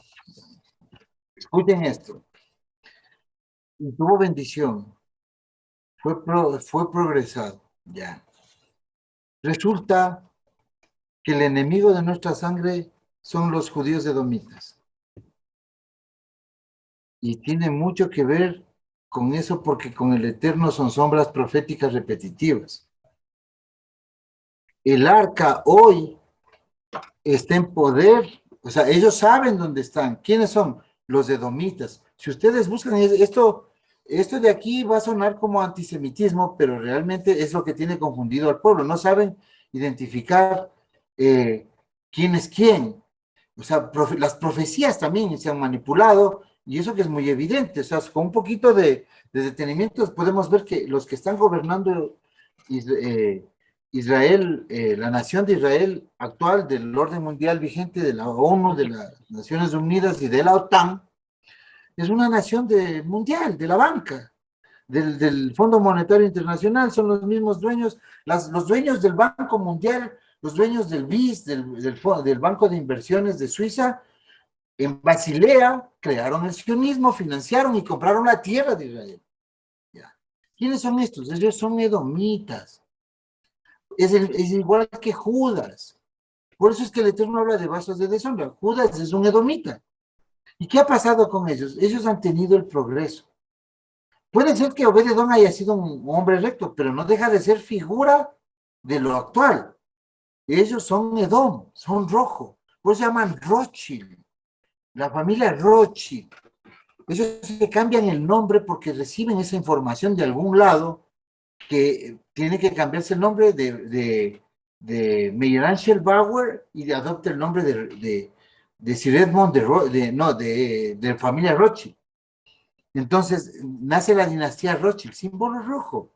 escuchen esto. Y tuvo bendición, fue progresado, ya. Resulta que el enemigo de nuestra sangre son los judíos edomitas. Y tiene mucho que ver con eso porque con el Eterno son sombras proféticas repetitivas. El arca hoy está en poder, o sea, ellos saben dónde están. ¿Quiénes son? Los edomitas. Si ustedes buscan esto de aquí va a sonar como antisemitismo, pero realmente es lo que tiene confundido al pueblo. No saben identificar quién es quién. O sea, las profecías también se han manipulado y eso que es muy evidente. O sea, con un poquito de detenimiento podemos ver que los que están gobernando Israel, la nación de Israel actual, del orden mundial vigente de la ONU, de las Naciones Unidas y de la OTAN, es una nación mundial, de la banca, del Fondo Monetario Internacional, son los mismos dueños, los dueños del Banco Mundial, los dueños del BIS, del Banco de Inversiones de Suiza, en Basilea crearon el sionismo, financiaron y compraron la tierra de Israel. ¿Ya? ¿Quiénes son estos? Ellos son edomitas. Es igual que Judas. Por eso es que el Eterno habla de vasos de deshonra. Judas es un edomita. ¿Y qué ha pasado con ellos? Ellos han tenido el progreso. Puede ser que Obed-Edom haya sido un hombre recto, pero no deja de ser figura de lo actual. Ellos son Edom, son rojo. Por eso se llaman Rothschild. La familia Rothschild. Ellos se cambian el nombre porque reciben esa información de algún lado que tiene que cambiarse el nombre de Meyer Angel Bauer y adopta el nombre de Sir Edmund de familia Rothschild. Entonces nace la dinastía Rothschild, símbolo rojo.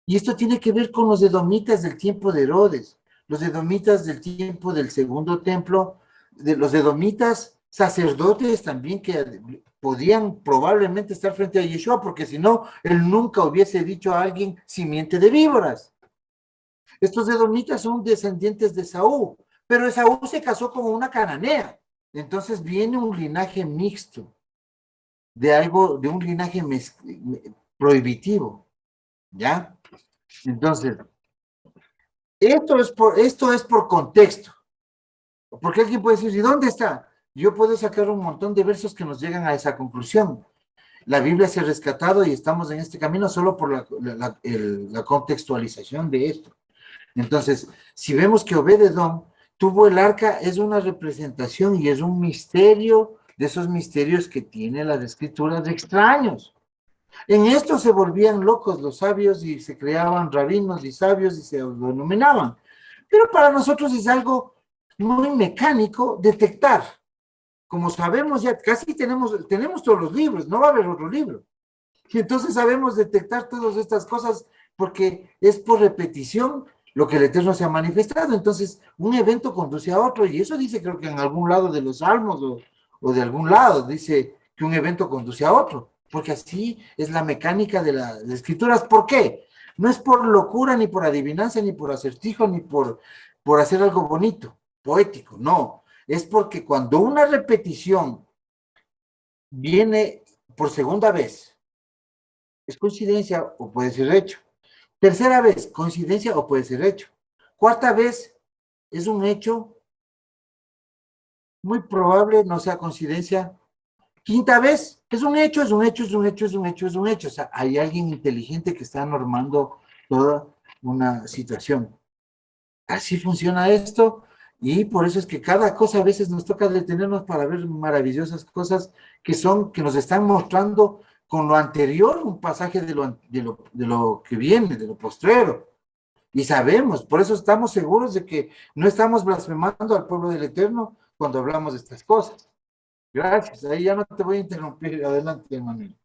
Y esto tiene que ver con los edomitas del tiempo de Herodes, los edomitas del tiempo del segundo templo, de los edomitas sacerdotes también que podían probablemente estar frente a Yeshua, porque si no, él nunca hubiese dicho a alguien simiente de víboras. Estos edomitas son descendientes de Saúl, pero Saúl se casó con una cananea. Entonces viene un linaje mixto, de un linaje prohibitivo, ¿ya? Entonces, esto es por contexto. Porque alguien puede decir, ¿y dónde está? Yo puedo sacar un montón de versos que nos llegan a esa conclusión. La Biblia se ha rescatado y estamos en este camino solo por la contextualización de esto. Entonces, si vemos que Obed-Edom tuvo el arca, es una representación y es un misterio de esos misterios que tiene las escrituras extraños. En esto se volvían locos los sabios y se creaban rabinos y sabios y se denominaban. Pero para nosotros es algo muy mecánico detectar. Como sabemos ya, casi tenemos todos los libros, no va a haber otro libro. Y entonces sabemos detectar todas estas cosas porque es por repetición lo que el Eterno se ha manifestado. Entonces, un evento conduce a otro, y eso dice, creo que en algún lado de los Salmos o de algún lado, dice que un evento conduce a otro, porque así es la mecánica de las escrituras. ¿Por qué? No es por locura, ni por adivinanza, ni por acertijo, ni por hacer algo bonito, poético, no. Es porque cuando una repetición viene por segunda vez. ¿Es coincidencia o puede ser hecho? Tercera vez, coincidencia o puede ser hecho. Cuarta vez, es un hecho muy probable, no sea coincidencia. Quinta vez, es un hecho, es un hecho, es un hecho, es un hecho, es un hecho. O sea, hay alguien inteligente que está normando toda una situación. Así funciona esto y por eso es que cada cosa a veces nos toca detenernos para ver maravillosas cosas que nos están mostrando con lo anterior, un pasaje de lo que viene, de lo postrero. Y sabemos, por eso estamos seguros de que no estamos blasfemando al pueblo del Eterno cuando hablamos de estas cosas. Gracias, ahí ya no te voy a interrumpir. Adelante, Manuel.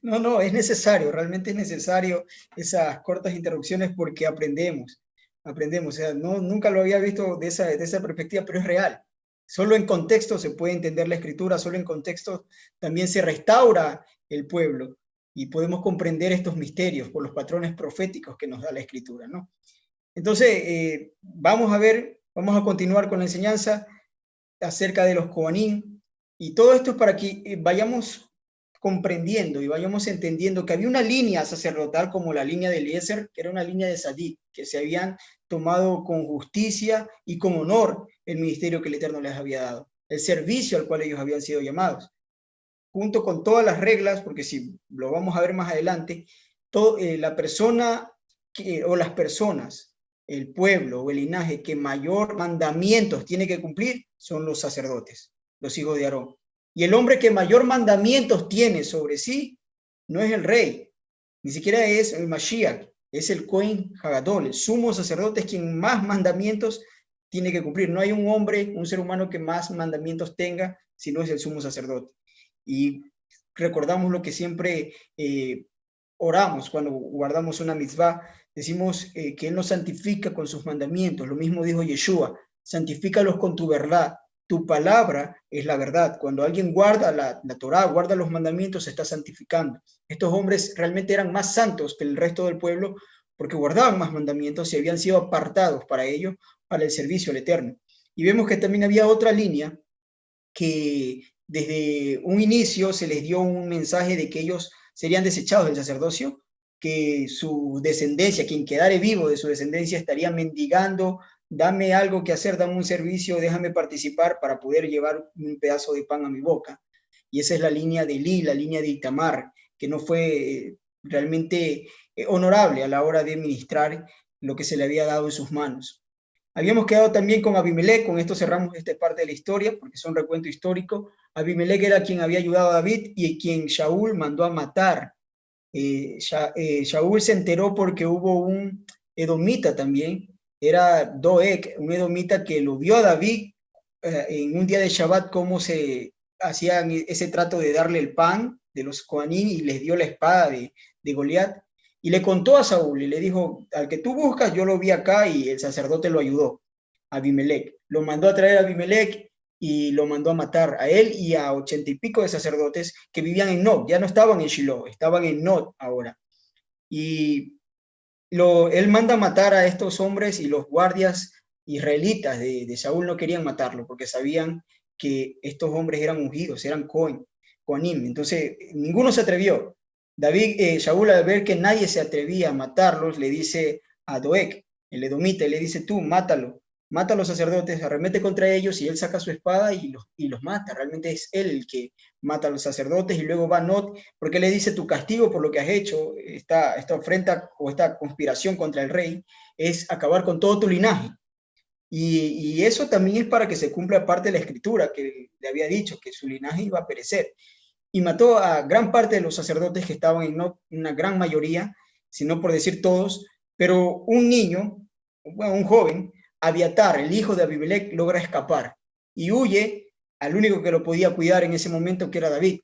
No, no, es necesario, realmente es necesario esas cortas interrupciones porque aprendemos, o sea, no, nunca lo había visto de esa perspectiva, pero es real. Solo en contexto se puede entender la escritura, solo en contexto también se restaura el pueblo y podemos comprender estos misterios por los patrones proféticos que nos da la escritura, ¿no? Entonces, vamos a continuar con la enseñanza acerca de los Kohanim, y todo esto es para que vayamos comprendiendo y vayamos entendiendo que había una línea sacerdotal como la línea de Eliezer, que era una línea de Sadí, que se habían tomado con justicia y con honor el ministerio que el Eterno les había dado, el servicio al cual ellos habían sido llamados, junto con todas las reglas, porque si lo vamos a ver más adelante, la persona o las personas, el pueblo o el linaje que mayor mandamientos tiene que cumplir son los sacerdotes, los hijos de Aarón. Y el hombre que mayor mandamientos tiene sobre sí no es el rey, ni siquiera es el Mashiach, es el Kohen Hagadol, el sumo sacerdote es quien más mandamientos tiene que cumplir. No hay un hombre, un ser humano que más mandamientos tenga, si no es el sumo sacerdote. Y recordamos lo que siempre oramos cuando guardamos una mitzvah, decimos que Él nos santifica con sus mandamientos. Lo mismo dijo Yeshua, santifícalos con tu verdad. Tu palabra es la verdad. Cuando alguien guarda la Torá, guarda los mandamientos, se está santificando. Estos hombres realmente eran más santos que el resto del pueblo porque guardaban más mandamientos y habían sido apartados para ello, para el servicio al Eterno. Y vemos que también había otra línea que desde un inicio se les dio un mensaje de que ellos serían desechados del sacerdocio, que su descendencia, quien quedare vivo de su descendencia, estaría mendigando, dame algo que hacer, dame un servicio, déjame participar para poder llevar un pedazo de pan a mi boca. Y esa es la línea de Elí, la línea de Itamar, que no fue realmente honorable a la hora de ministrar lo que se le había dado en sus manos. Habíamos quedado también con Abimelech, con esto cerramos esta parte de la historia, porque es un recuento histórico. Abimelech era quien había ayudado a David y quien Shaul mandó a matar. Shaul se enteró porque hubo un edomita también, era Doeg, un edomita que lo vio a David en un día de Shabbat, cómo se hacían ese trato de darle el pan de los Kohanim y les dio la espada de Goliat. Y le contó a Saúl y le dijo, al que tú buscas, yo lo vi acá y el sacerdote lo ayudó, Abimelech. Lo mandó a traer a Abimelech y lo mandó a matar a él y a 80 y pico de sacerdotes que vivían en Nob, ya no estaban en Shiloh, estaban en Nob ahora. Y él manda a matar a estos hombres y los guardias israelitas de Saúl no querían matarlo porque sabían que estos hombres eran ungidos, eran Kohanim. Entonces, ninguno se atrevió. Saúl, al ver que nadie se atrevía a matarlos, le dice a Doeg, el edomita, y le dice, tú, mátalo, mata a los sacerdotes, arremete contra ellos, y él saca su espada y los mata. Realmente es él el que mata a los sacerdotes, y luego va Not, porque le dice, tu castigo por lo que has hecho, esta ofrenda o esta conspiración contra el rey, es acabar con todo tu linaje. Y eso también es para que se cumpla parte de la escritura que le había dicho, que su linaje iba a perecer. Y mató a gran parte de los sacerdotes que estaban en Not, una gran mayoría, si no por decir todos, pero un niño, bueno, un joven, Abiatar, el hijo de Abimelech, logra escapar y huye al único que lo podía cuidar en ese momento, que era David,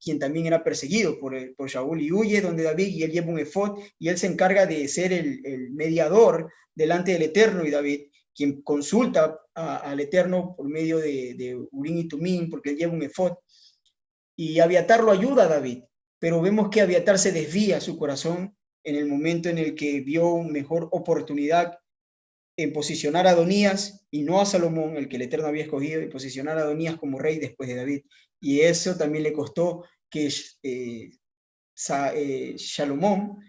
quien también era perseguido por Shaul, y huye donde David, y él lleva un efod, y él se encarga de ser el mediador delante del Eterno, y David, quien consulta al Eterno por medio de Urim y Tumim, porque él lleva un efod, y Abiatar lo ayuda a David, pero vemos que Abiatar se desvía su corazón en el momento en el que vio una mejor oportunidad en posicionar a Adonías y no a Salomón, el que el Eterno había escogido, y posicionar a Adonías como rey después de David. Y eso también le costó que Salomón,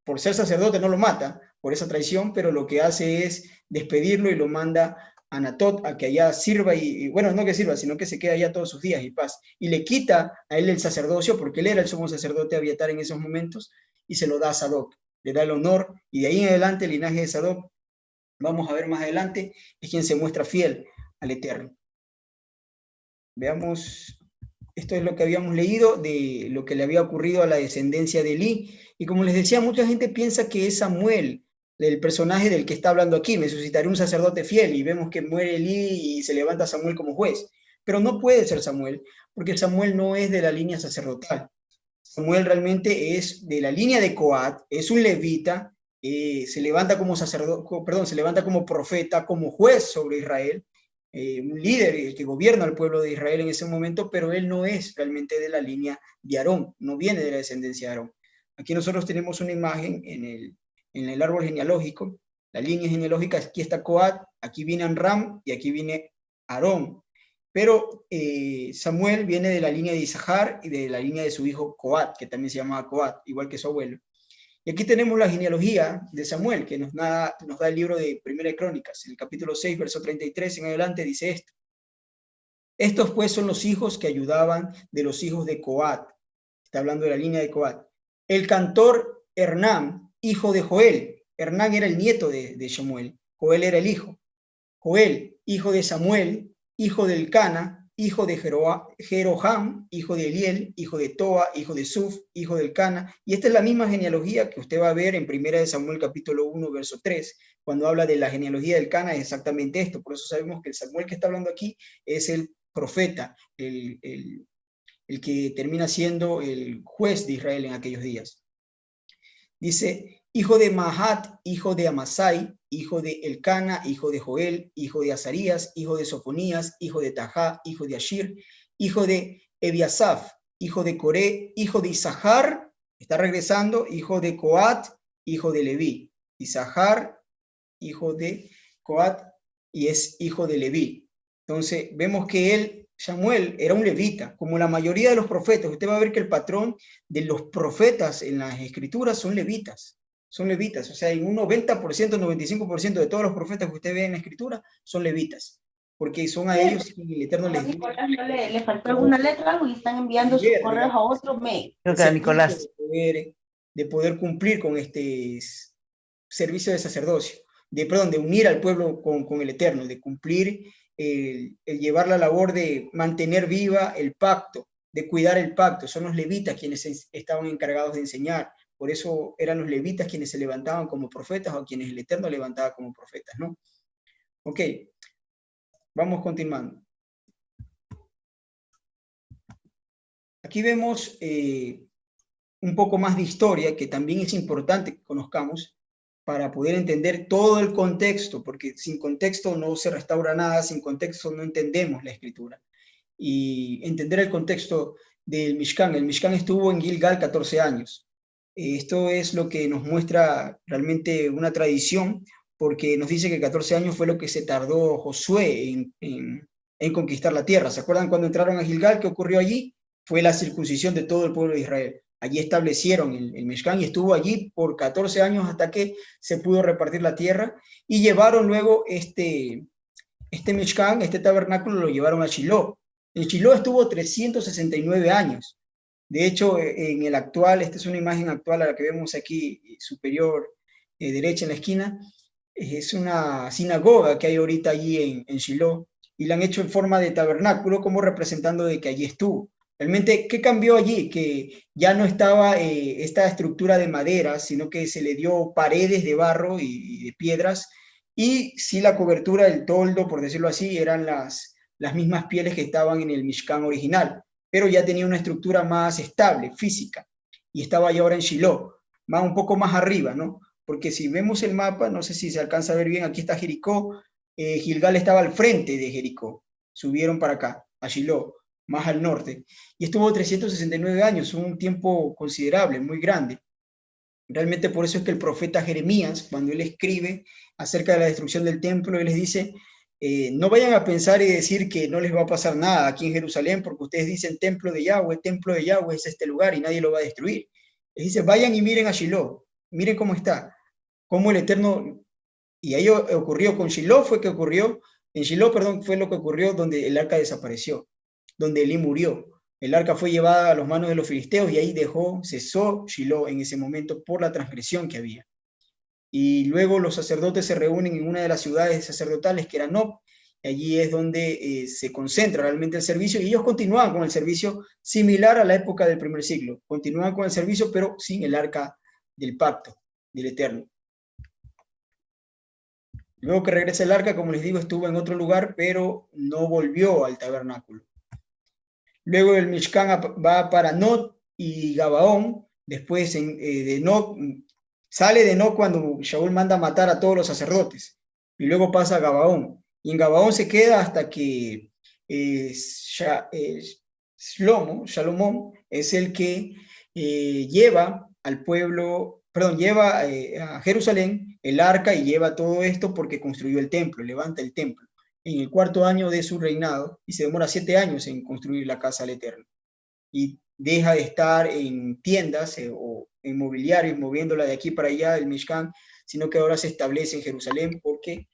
por ser sacerdote, no lo mata por esa traición, pero lo que hace es despedirlo y lo manda a Anatot a que allá sirva, y bueno, no que sirva, sino que se quede allá todos sus días y paz. Y le quita a él el sacerdocio, porque él era el sumo sacerdote Abiatar en esos momentos, y se lo da a Sadoc. Le da el honor, y de ahí en adelante el linaje de Sadoc, vamos a ver más adelante, es quien se muestra fiel al Eterno. Veamos, esto es lo que habíamos leído de lo que le había ocurrido a la descendencia de Elí. Y como les decía, mucha gente piensa que es Samuel, el personaje del que está hablando aquí. Me suscitaré un sacerdote fiel, y vemos que muere Elí y se levanta Samuel como juez. Pero no puede ser Samuel, porque Samuel no es de la línea sacerdotal. Samuel realmente es de la línea de Coat, es un levita, se levanta como sacerdote, perdón, se levanta como profeta, como juez sobre Israel, un líder que gobierna al pueblo de Israel en ese momento, pero él no es realmente de la línea de Aarón, no viene de la descendencia de Aarón. Aquí nosotros tenemos una imagen en el árbol genealógico, la línea genealógica, aquí está Coat, aquí viene Amram y aquí viene Aarón. Pero Samuel viene de la línea de Isahar y de la línea de su hijo Coat, que también se llamaba Coat, igual que su abuelo. Y aquí tenemos la genealogía de Samuel, que nos da el libro de Primera de Crónicas. En el capítulo 6, verso 33 en adelante dice esto. Estos pues son los hijos que ayudaban de los hijos de Coat. Está hablando de la línea de Coat. El cantor Hernán, hijo de Joel. Hernán era el nieto de Samuel. Joel era el hijo. Joel, hijo de Samuel, hijo del Cana, hijo de Jeroham, hijo de Eliel, hijo de Toa, hijo de Suf, hijo del Cana. Y esta es la misma genealogía que usted va a ver en 1 Samuel capítulo 1, verso 3. Cuando habla de la genealogía del Cana es exactamente esto. Por eso sabemos que el Samuel que está hablando aquí es el profeta, el que termina siendo el juez de Israel en aquellos días. Dice, hijo de Mahat, hijo de Amasai, hijo de Elcana, hijo de Joel, hijo de Azarías, hijo de Sofonías, hijo de Tajá, hijo de Ashir, hijo de Ebiasaf, hijo de Coré, hijo de Isahar, está regresando, hijo de Coat, hijo de Leví. Isahar, hijo de Coat, y es hijo de Leví. Entonces, vemos que él, Samuel, era un levita, como la mayoría de los profetas. Usted va a ver que el patrón de los profetas en las escrituras son levitas. Son levitas, o sea, en un 90%, 95% de todos los profetas que usted ve en la escritura son levitas, porque son a ellos que el Eterno les dio. Le faltó alguna letra y están enviando sus correos a otro mail. Creo que a Nicolás. De poder cumplir con este servicio de sacerdocio, de unir al pueblo con el Eterno, de cumplir, el llevar la labor de mantener viva el pacto, de cuidar el pacto. Son los levitas quienes estaban encargados de enseñar. Por eso eran los levitas quienes se levantaban como profetas, o quienes el Eterno levantaba como profetas, ¿no? Ok, vamos continuando. Aquí vemos un poco más de historia, que también es importante que conozcamos para poder entender todo el contexto, porque sin contexto no se restaura nada, sin contexto no entendemos la escritura. Y entender el contexto del Mishkan. El Mishkan estuvo en Gilgal 14 años. Esto es lo que nos muestra realmente una tradición, porque nos dice que 14 años fue lo que se tardó Josué en conquistar la tierra. ¿Se acuerdan cuando entraron a Gilgal? ¿Qué ocurrió allí? Fue la circuncisión de todo el pueblo de Israel. Allí establecieron el Mishkan y estuvo allí por 14 años hasta que se pudo repartir la tierra, y llevaron luego este Mishkan, este tabernáculo, lo llevaron a Shiloh. En Shiloh estuvo 369 años. De hecho, en el actual, esta es una imagen actual a la que vemos aquí, superior derecha en la esquina, es una sinagoga que hay ahorita allí en Shiloh, y la han hecho en forma de tabernáculo, como representando de que allí estuvo. Realmente, ¿qué cambió allí? Que ya no estaba esta estructura de madera, sino que se le dio paredes de barro y de piedras, y sí, la cobertura del toldo, por decirlo así, eran las mismas pieles que estaban en el Mishkan original, pero ya tenía una estructura más estable, física, y estaba ya ahora en Shiloh, un poco más arriba, ¿no? Porque si vemos el mapa, no sé si se alcanza a ver bien, aquí está Jericó, Gilgal estaba al frente de Jericó, subieron para acá, a Shiloh, más al norte, y estuvo 369 años, un tiempo considerable, muy grande. Realmente por eso es que el profeta Jeremías, cuando él escribe acerca de la destrucción del templo, él les dice, no vayan a pensar y decir que no les va a pasar nada aquí en Jerusalén, porque ustedes dicen templo de Yahweh es este lugar y nadie lo va a destruir. Les dice, vayan y miren a Shiloh, miren cómo está, cómo el Eterno, y ahí ocurrió con Shiloh, en Shiloh, perdón, fue lo que ocurrió donde el arca desapareció, donde Elí murió. El arca fue llevada a las manos de los filisteos y ahí cesó Shiloh en ese momento por la transgresión que había. Y luego los sacerdotes se reúnen en una de las ciudades sacerdotales, que era Nob, y allí es donde se concentra realmente el servicio, y ellos continúan con el servicio similar a la época del primer siglo. Continúan con el servicio, pero sin el arca del pacto, del Eterno. Luego que regresa el arca, como les digo, estuvo en otro lugar, pero no volvió al tabernáculo. Luego el Mishkan va para Nod y Gabaón. Después de Nod, sale de Nod cuando Shaul manda a matar a todos los sacerdotes. Y luego pasa a Gabaón. Y en Gabaón se queda hasta que Salomón es el que lleva al pueblo, perdón, lleva a Jerusalén el arca y lleva todo esto porque construyó el templo, levanta el templo en el 4º año de su reinado, y se demora 7 años en construir la casa del Eterno. Y deja de estar en tiendas o en mobiliarios, moviéndola de aquí para allá del Mishkan, sino que ahora se establece en Jerusalén porque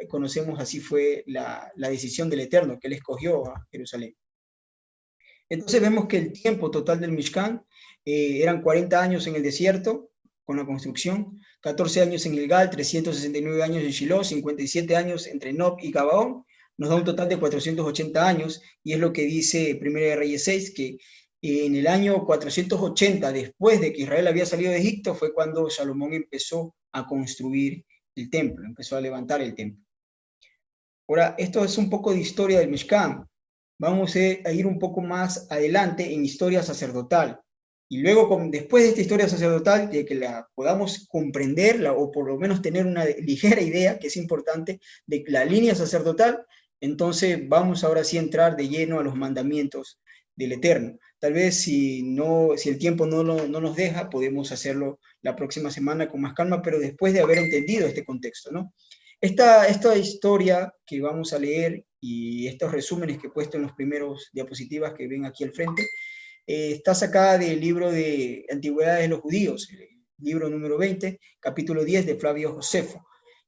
conocemos, así fue la decisión del Eterno, que él escogió a Jerusalén. Entonces vemos que el tiempo total del Mishkan eran 40 años en el desierto con la construcción, 14 años en Gilgal, 369 años en Shiloh, 57 años entre Nob y Gabaón, nos da un total de 480 años, y es lo que dice 1 de Reyes 6, que en el año 480, después de que Israel había salido de Egipto, fue cuando Salomón empezó a construir el templo, empezó a levantar el templo. Ahora, esto es un poco de historia del Mishkan. Vamos a ir un poco más adelante en historia sacerdotal. Y luego, después de esta historia sacerdotal, de que la podamos comprenderla, o por lo menos tener una ligera idea, que es importante, de la línea sacerdotal, entonces vamos ahora sí a entrar de lleno a los mandamientos del Eterno. Tal vez si el tiempo no nos deja, podemos hacerlo la próxima semana con más calma, pero después de haber entendido este contexto, ¿no? Esta historia que vamos a leer y estos resúmenes que he puesto en los primeros diapositivas que ven aquí al frente, está sacada del libro de Antigüedades de los Judíos, el libro número 20, capítulo 10 de Flavio Josefo.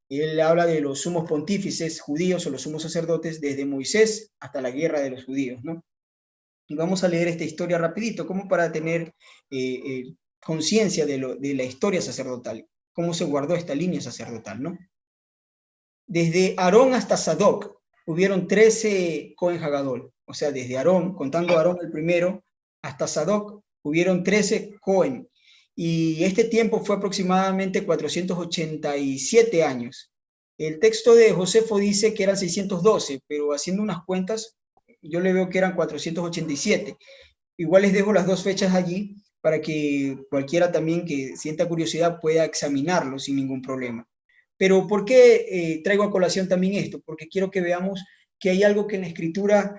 Él habla de los sumos pontífices judíos o los sumos sacerdotes desde Moisés hasta la guerra de los judíos, ¿no? Y vamos a leer esta historia rapidito, como para tener conciencia de la historia sacerdotal, cómo se guardó esta línea sacerdotal, ¿no? Desde Aarón hasta Sadoc hubieron 13 Cohen Hagadol, o sea, desde Aarón, contando a Aarón el primero, hasta Sadoc hubieron 13 Cohen, y este tiempo fue aproximadamente 487 años. El texto de Josefo dice que eran 612, pero haciendo unas cuentas, yo le veo que eran 487. Igual les dejo las dos fechas allí para que cualquiera también que sienta curiosidad pueda examinarlo sin ningún problema. Pero ¿por qué traigo a colación también esto? Porque quiero que veamos que hay algo que en la Escritura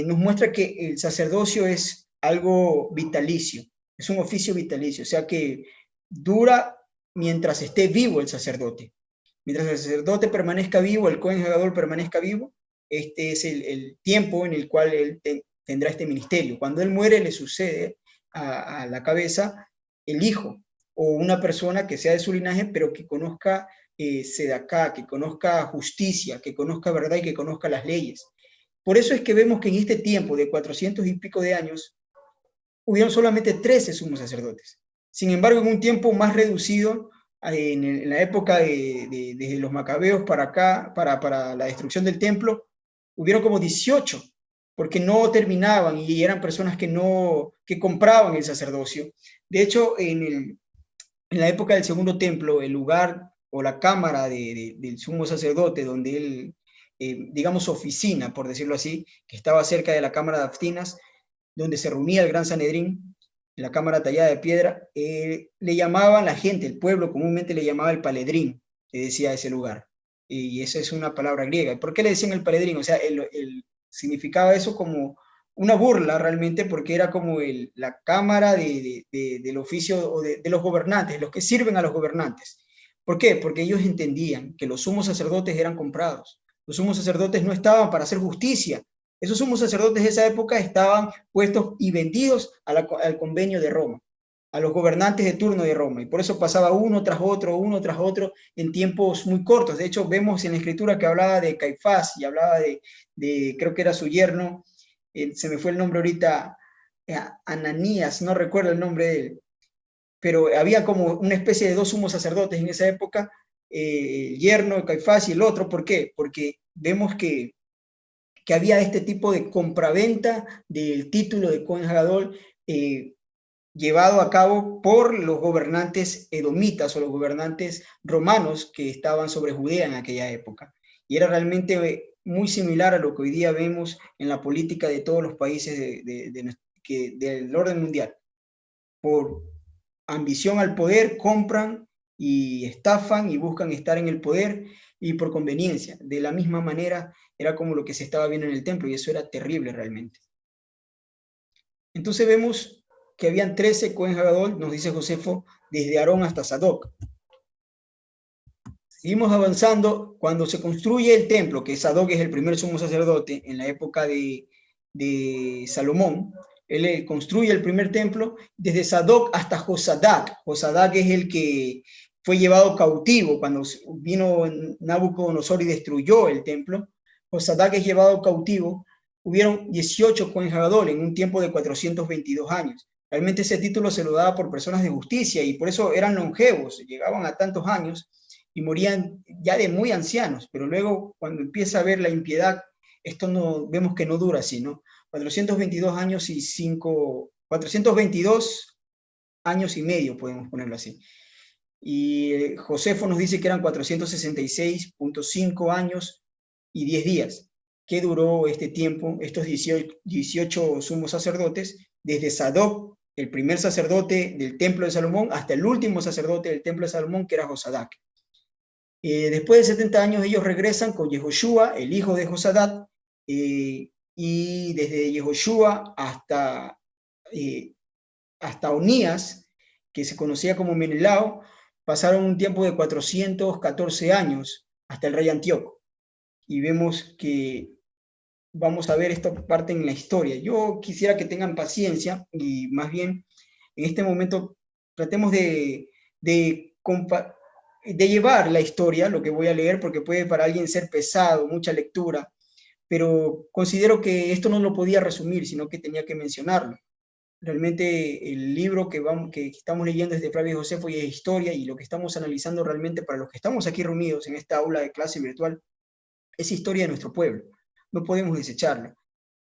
nos muestra que el sacerdocio es algo vitalicio, es un oficio vitalicio, o sea que dura mientras esté vivo el sacerdote. Mientras el sacerdote permanezca vivo, el Cohen Hagadol permanezca vivo, este es el tiempo en el cual él tendrá este ministerio. Cuando él muere, le sucede a la cabeza el hijo, o una persona que sea de su linaje, pero que conozca Sedaká, que conozca justicia, que conozca verdad y que conozca las leyes. Por eso es que vemos que en este tiempo de 400 y pico de años, hubieron solamente 13 sumos sacerdotes. Sin embargo, en un tiempo más reducido, en la época desde los macabeos para acá, para la destrucción del templo, hubieron como 18, porque no terminaban y eran personas que compraban el sacerdocio. De hecho, en la época del segundo templo, el lugar o la cámara del sumo sacerdote, donde él, digamos, oficina, por decirlo así, que estaba cerca de la cámara de Aftinas, donde se reunía el gran Sanedrín, en la cámara tallada de piedra, le llamaban la gente, el pueblo comúnmente le llamaba el paledrín, le decía a ese lugar. Y esa es una palabra griega. ¿Por qué le decían el paledrín? O sea, significaba eso como una burla realmente, porque era como la cámara del oficio o de los gobernantes, los que sirven a los gobernantes. ¿Por qué? Porque ellos entendían que los sumos sacerdotes eran comprados. Los sumos sacerdotes no estaban para hacer justicia. Esos sumos sacerdotes de esa época estaban puestos y vendidos al convenio de Roma, a los gobernantes de turno de Roma, y por eso pasaba uno tras otro, en tiempos muy cortos. De hecho, vemos en la escritura que hablaba de Caifás, y hablaba de creo que era su yerno, se me fue el nombre ahorita, Ananías, no recuerdo el nombre de él, pero había como una especie de dos sumos sacerdotes en esa época, el yerno, Caifás y el otro. ¿Por qué? Porque vemos que había este tipo de compraventa del título de Cohen Hagadol, llevado a cabo por los gobernantes edomitas o los gobernantes romanos que estaban sobre Judea en aquella época. Y era realmente muy similar a lo que hoy día vemos en la política de todos los países del orden mundial. Por ambición al poder, compran y estafan y buscan estar en el poder, y por conveniencia. De la misma manera, era como lo que se estaba viendo en el templo, y eso era terrible realmente. Entonces vemos que habían 13 Cohen Hagadol, nos dice Josefo, desde Aarón hasta Sadoc. Seguimos avanzando. Cuando se construye el templo, que Sadoc es el primer sumo sacerdote en la época de Salomón, él construye el primer templo desde Sadoc hasta Josadac. Josadac es el que fue llevado cautivo cuando vino Nabucodonosor y destruyó el templo. Josadac es llevado cautivo. Hubieron 18 Cohen Hagadol en un tiempo de 422 años. Realmente ese título se lo daba por personas de justicia, y por eso eran longevos, llegaban a tantos años y morían ya de muy ancianos. Pero luego, cuando empieza a ver la impiedad, esto no, vemos que no dura así, ¿no? 422 años y 422 años y medio, podemos ponerlo así. Y Josefo nos dice que eran 466.5 años y 10 días. ¿Qué duró este tiempo, estos 18 sumos sacerdotes, desde Sadoc, el primer sacerdote del templo de Salomón, hasta el último sacerdote del templo de Salomón, que era Josadac? Después de 70 años ellos regresan con Yehoshua, el hijo de Josadac, y desde Yehoshua hasta Onías, que se conocía como Menelao, pasaron un tiempo de 414 años hasta el rey Antíoco. Y vemos que vamos a ver esta parte en la historia. Yo quisiera que tengan paciencia y más bien en este momento tratemos de llevar la historia, lo que voy a leer, porque puede para alguien ser pesado, mucha lectura, pero considero que esto no lo podía resumir, sino que tenía que mencionarlo. Realmente el libro que estamos leyendo es de Flavio Josefo y es historia, y lo que estamos analizando realmente para los que estamos aquí reunidos en esta aula de clase virtual es historia de nuestro pueblo. No podemos desecharla.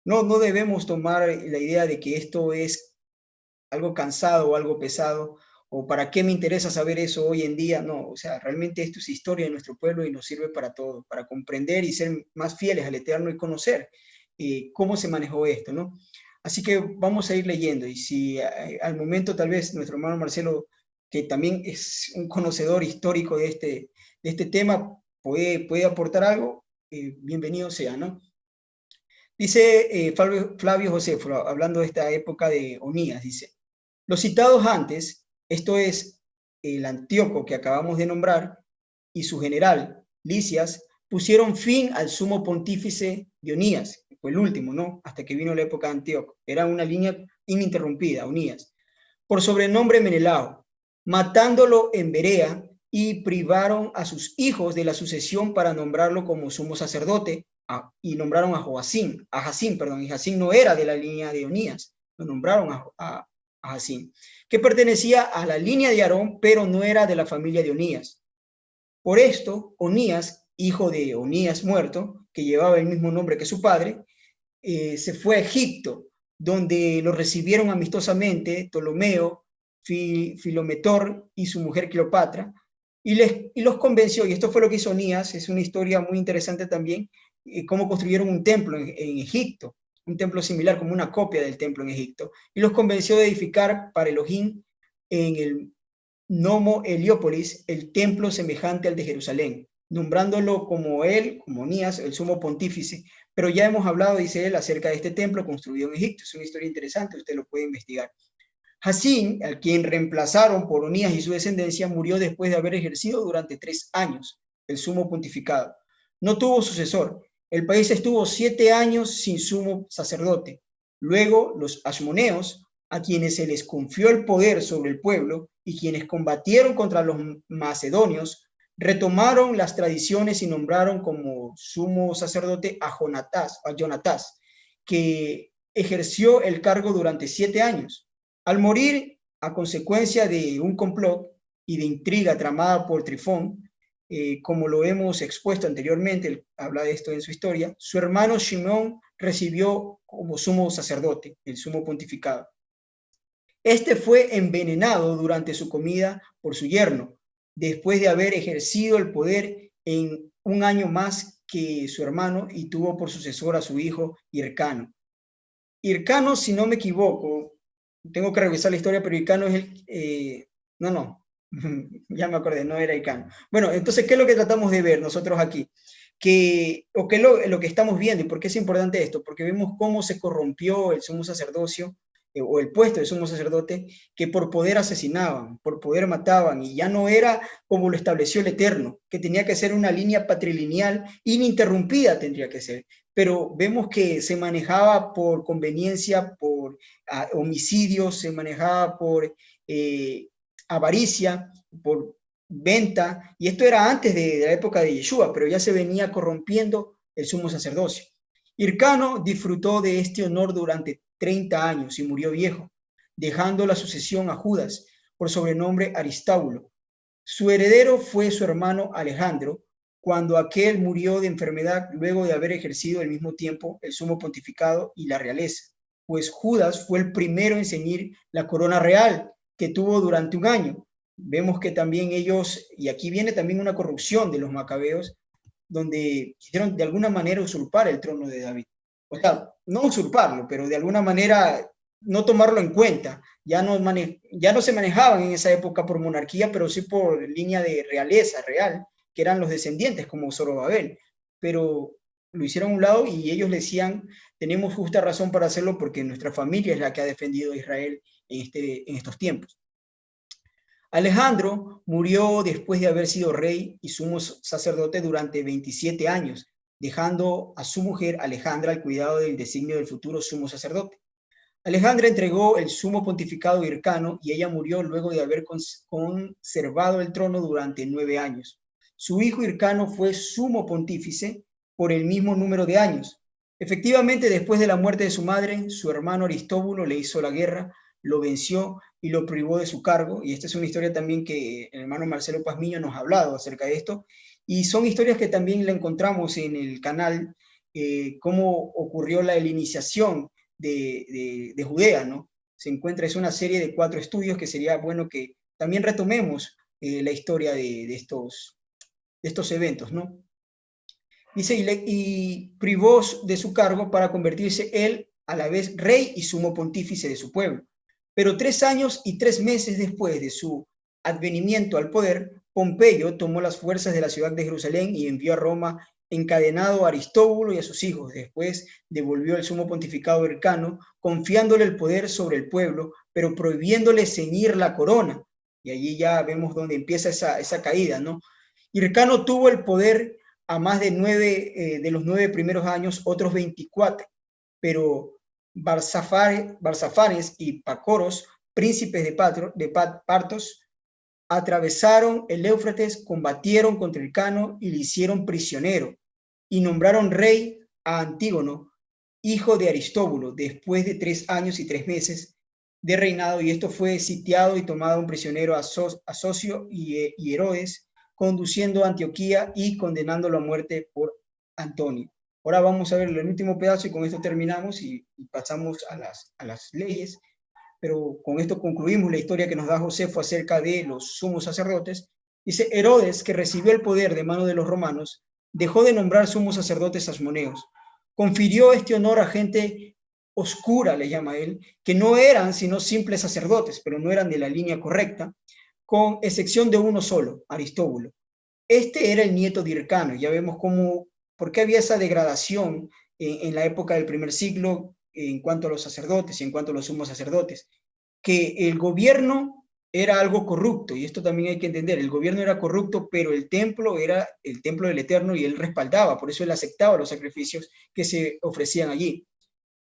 No debemos tomar la idea de que esto es algo cansado o algo pesado, o para qué me interesa saber eso hoy en día. No, o sea, realmente esto es historia de nuestro pueblo y nos sirve para todo, para comprender y ser más fieles al Eterno y conocer cómo se manejó esto, ¿no? Así que vamos a ir leyendo, y si al momento tal vez nuestro hermano Marcelo, que también es un conocedor histórico de este tema, puede aportar algo, bienvenido sea, ¿no? Dice Flavio Josefo, hablando de esta época de Onías, dice: los citados antes, esto es el Antíoco que acabamos de nombrar, y su general, Lisias, pusieron fin al sumo pontífice de Onías, que fue el último, ¿no? Hasta que vino la época de Antíoco. Era una línea ininterrumpida, Onías, por sobrenombre Menelao, matándolo en Berea, y privaron a sus hijos de la sucesión para nombrarlo como sumo sacerdote, y nombraron a Jacín, y Jacín no era de la línea de Onías, lo nombraron a Jacín, que pertenecía a la línea de Aarón, pero no era de la familia de Onías. Por esto, Onías, hijo de Onías muerto, que llevaba el mismo nombre que su padre, se fue a Egipto, donde lo recibieron amistosamente Ptolomeo, Filometor y su mujer Cleopatra, y los convenció. Y esto fue lo que hizo Onías. Es una historia muy interesante también, cómo construyeron un templo en Egipto, un templo similar, como una copia del templo en Egipto, y los convenció de edificar para Elohim en el Nomo Heliópolis el templo semejante al de Jerusalén, nombrándolo como Onías, el sumo pontífice. Pero ya hemos hablado, dice él, acerca de este templo construido en Egipto. Es una historia interesante, usted lo puede investigar. Jacín, al quien reemplazaron por Onías y su descendencia, murió después de haber ejercido durante 3 años el sumo pontificado. no tuvo sucesor. El país estuvo 7 años sin sumo sacerdote. Luego los asmoneos, a quienes se les confió el poder sobre el pueblo y quienes combatieron contra los macedonios, retomaron las tradiciones y nombraron como sumo sacerdote a Jonatás, que ejerció el cargo durante 7 años. Al morir, a consecuencia de un complot y de intriga tramada por Trifón, como lo hemos expuesto anteriormente, él habla de esto en su historia, su hermano Shimón recibió como sumo sacerdote, el sumo pontificado. Este fue envenenado durante su comida por su yerno, después de haber ejercido el poder en un año más que su hermano, y tuvo por sucesor a su hijo Hircano. Hircano, si no me equivoco, tengo que revisar la historia, pero Hircano es el... ya me acordé, no era Hircano. Bueno, entonces, ¿qué es lo que tratamos de ver nosotros aquí? ¿Qué es lo que estamos viendo? ¿Y por qué es importante esto? Porque vemos cómo se corrompió el sumo sacerdocio, o el puesto de sumo sacerdote, que por poder asesinaban, por poder mataban, y ya no era como lo estableció el Eterno, que tenía que ser una línea patrilineal ininterrumpida, tendría que ser. Pero vemos que se manejaba por conveniencia, por homicidios, se manejaba por avaricia, por venta, y esto era antes de la época de Yeshua, pero ya se venía corrompiendo el sumo sacerdocio. Hircano disfrutó de este honor durante 30 años y murió viejo, dejando la sucesión a Judas, por sobrenombre Aristábulo. Su heredero fue su hermano Alejandro, cuando aquel murió de enfermedad luego de haber ejercido al mismo tiempo el sumo pontificado y la realeza, pues Judas fue el primero en ceñir la corona real, que tuvo durante un año. Vemos que también ellos, y aquí viene también una corrupción de los macabeos, donde quisieron de alguna manera usurpar el trono de David. O sea, no usurparlo, pero de alguna manera no tomarlo en cuenta. Ya no se manejaban en esa época por monarquía, pero sí por línea de realeza real, que eran los descendientes como Zorobabel. Pero lo hicieron a un lado y ellos le decían, tenemos justa razón para hacerlo porque nuestra familia es la que ha defendido a Israel en estos tiempos. Alejandro murió después de haber sido rey y sumo sacerdote durante 27 años, dejando a su mujer Alejandra al cuidado del designio del futuro sumo sacerdote. Alejandra entregó el sumo pontificado a Hircano y ella murió luego de haber conservado el trono durante 9 años. Su hijo Hircano fue sumo pontífice por el mismo número de años. Efectivamente, después de la muerte de su madre, su hermano Aristóbulo le hizo la guerra, lo venció y lo privó de su cargo. Y esta es una historia también que el hermano Marcelo Pazmiño nos ha hablado acerca de esto. Y son historias que también la encontramos en el canal, cómo ocurrió la iniciación de Judea, ¿no? Se encuentra, es una serie de 4 estudios que sería bueno que también retomemos la historia de estos eventos, ¿no? Dice, y privó de su cargo para convertirse él a la vez rey y sumo pontífice de su pueblo. Pero 3 años y 3 meses después de su advenimiento al poder, Pompeyo tomó las fuerzas de la ciudad de Jerusalén y envió a Roma encadenado a Aristóbulo y a sus hijos. Después devolvió el sumo pontificado Hircano, confiándole el poder sobre el pueblo, pero prohibiéndole ceñir la corona. Y allí ya vemos dónde empieza esa caída, ¿no? Hircano tuvo el poder a más de de los 9 primeros años, otros 24, pero Barsafanes y Pacoros, príncipes de Partos, atravesaron el Éufrates, combatieron contra Hircano y le hicieron prisionero, y nombraron rey a Antígono, hijo de Aristóbulo, después de 3 años y 3 meses de reinado, y esto fue sitiado y tomado un prisionero a Socio y Herodes, conduciendo a Antioquía y condenándolo a muerte por Antonio. Ahora vamos a ver el último pedazo y con esto terminamos y pasamos a las leyes, pero con esto concluimos la historia que nos da Josefo acerca de los sumos sacerdotes. Dice, Herodes, que recibió el poder de mano de los romanos, dejó de nombrar sumos sacerdotes asmoneos. Confirió este honor a gente oscura, le llama él, que no eran sino simples sacerdotes, pero no eran de la línea correcta, con excepción de uno solo, Aristóbulo. Este era el nieto de Hircano. Ya vemos por qué había esa degradación en la época del primer siglo en cuanto a los sacerdotes y en cuanto a los sumos sacerdotes. Que el gobierno era algo corrupto, y esto también hay que entender, el gobierno era corrupto, pero el templo era el templo del Eterno y él respaldaba, por eso él aceptaba los sacrificios que se ofrecían allí.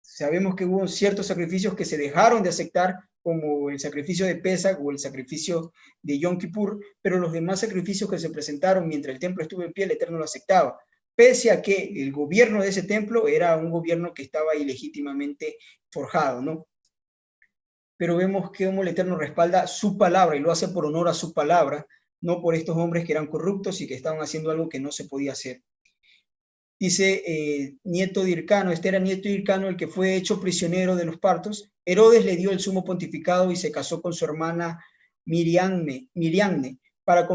Sabemos que hubo ciertos sacrificios que se dejaron de aceptar, como el sacrificio de Pesach o el sacrificio de Yom Kippur, pero los demás sacrificios que se presentaron mientras el templo estuvo en pie, el Eterno lo aceptaba, pese a que el gobierno de ese templo era un gobierno que estaba ilegítimamente forjado, ¿no? Pero vemos que como el Eterno respalda su palabra y lo hace por honor a su palabra, no por estos hombres que eran corruptos y que estaban haciendo algo que no se podía hacer. Dice nieto de Hircano, este era nieto de Hircano, el que fue hecho prisionero de los partos. Herodes le dio el sumo pontificado y se casó con su hermana Miriamne para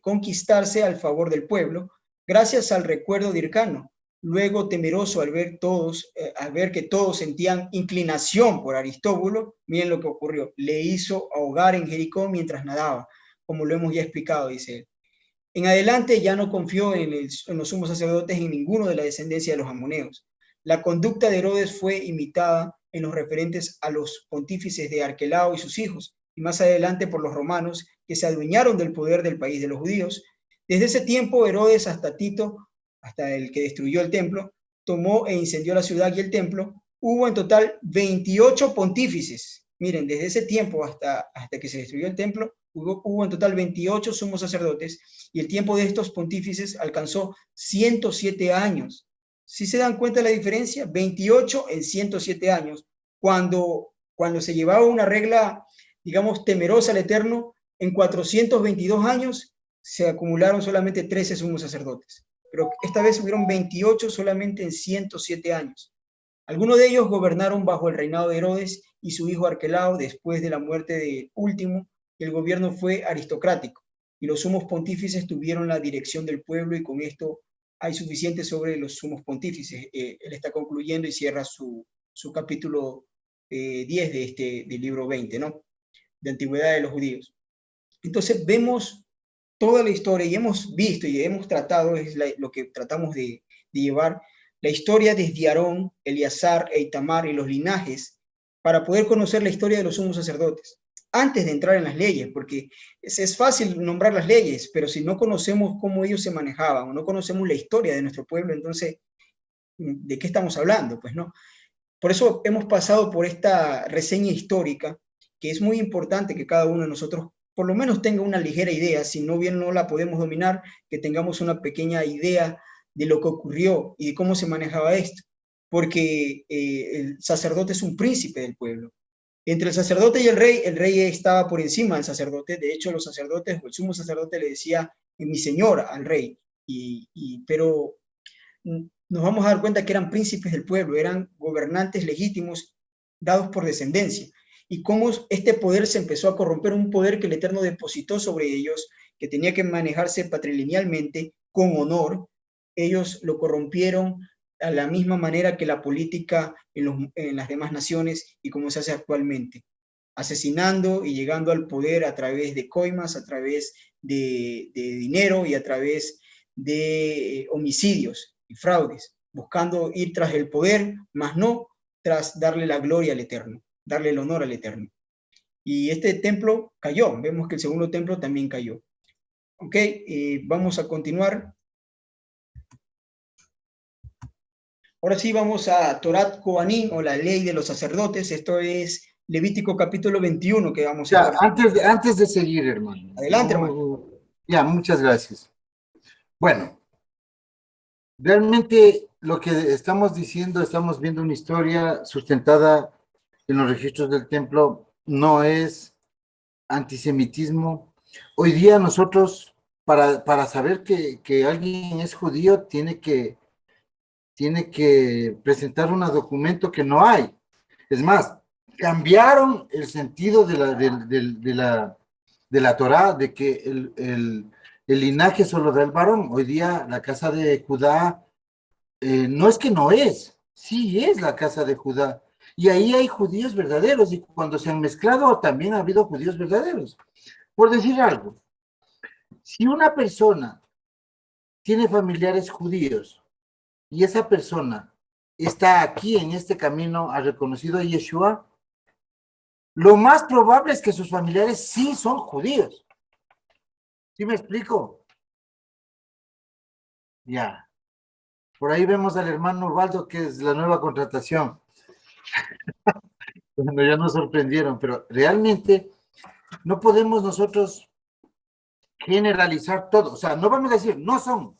conquistarse al favor del pueblo, gracias al recuerdo de Hircano. Luego, temeroso al ver que todos sentían inclinación por Aristóbulo, miren lo que ocurrió, le hizo ahogar en Jericó mientras nadaba, como lo hemos ya explicado, dice él. En adelante ya no confió en los sumos sacerdotes en ninguno de la descendencia de los amoneos. La conducta de Herodes fue imitada en los referentes a los pontífices de Arquelao y sus hijos, y más adelante por los romanos, que se adueñaron del poder del país de los judíos. Desde ese tiempo, Herodes hasta Tito, hasta el que destruyó el templo, tomó e incendió la ciudad y el templo. Hubo en total 28 pontífices. Miren, desde ese tiempo hasta que se destruyó el templo, hubo en total 28 sumos sacerdotes, y el tiempo de estos pontífices alcanzó 107 años. ¿Sí se dan cuenta de la diferencia? 28 en 107 años. Cuando se llevaba una regla, digamos, temerosa al Eterno, en 422 años se acumularon solamente 13 sumos sacerdotes. Pero esta vez hubieron 28 solamente en 107 años. Algunos de ellos gobernaron bajo el reinado de Herodes y su hijo Arquelao después de la muerte del último. El gobierno fue aristocrático y los sumos pontífices tuvieron la dirección del pueblo, y con esto hay suficiente sobre los sumos pontífices. Él está concluyendo y cierra su capítulo 10 del libro 20, ¿no? De Antigüedad de los Judíos. Entonces vemos toda la historia y hemos visto y hemos tratado, lo que tratamos de llevar, la historia desde Aarón, Eleazar e Itamar y los linajes, para poder conocer la historia de los sumos sacerdotes, antes de entrar en las leyes, porque es fácil nombrar las leyes, pero si no conocemos cómo ellos se manejaban, o no conocemos la historia de nuestro pueblo, entonces, ¿de qué estamos hablando? Pues no. Por eso hemos pasado por esta reseña histórica, que es muy importante que cada uno de nosotros por lo menos tenga una ligera idea, si no bien no la podemos dominar, que tengamos una pequeña idea de lo que ocurrió y de cómo se manejaba esto, porque el sacerdote es un príncipe del pueblo. Entre el sacerdote y el rey estaba por encima del sacerdote. De hecho, los sacerdotes, o el sumo sacerdote le decía mi señor al rey, pero nos vamos a dar cuenta que eran príncipes del pueblo, eran gobernantes legítimos dados por descendencia, y cómo este poder se empezó a corromper, un poder que el Eterno depositó sobre ellos, que tenía que manejarse patrilinealmente, con honor. Ellos lo corrompieron a la misma manera que la política en las demás naciones y como se hace actualmente, asesinando y llegando al poder a través de coimas, a través de dinero y a través de homicidios y fraudes, buscando ir tras el poder, mas no tras darle la gloria al Eterno, darle el honor al Eterno. Y este templo cayó, vemos que el segundo templo también cayó. Ok, vamos a continuar. Ahora sí vamos a Torat Kohanim, o la ley de los sacerdotes. Esto es Levítico capítulo 21 que vamos a ver. Antes de seguir, hermano. Adelante, hermano. Ya, muchas gracias. Bueno, realmente lo que estamos diciendo, estamos viendo una historia sustentada en los registros del templo, no es antisemitismo. Hoy día nosotros, para saber que alguien es judío, tiene que presentar un documento que no hay. Es más, cambiaron el sentido de la Torá, de que el linaje solo del varón. Hoy día la casa de Judá no es que no es, sí es la casa de Judá. Y ahí hay judíos verdaderos, y cuando se han mezclado también ha habido judíos verdaderos. Por decir algo, si una persona tiene familiares judíos y esa persona está aquí en este camino, ha reconocido a Yeshua, lo más probable es que sus familiares sí son judíos. ¿Sí me explico? Ya. Por ahí vemos al hermano Osvaldo, que es la nueva contratación. Bueno, ya nos sorprendieron, pero realmente no podemos nosotros generalizar todo. O sea, no vamos a decir, no son,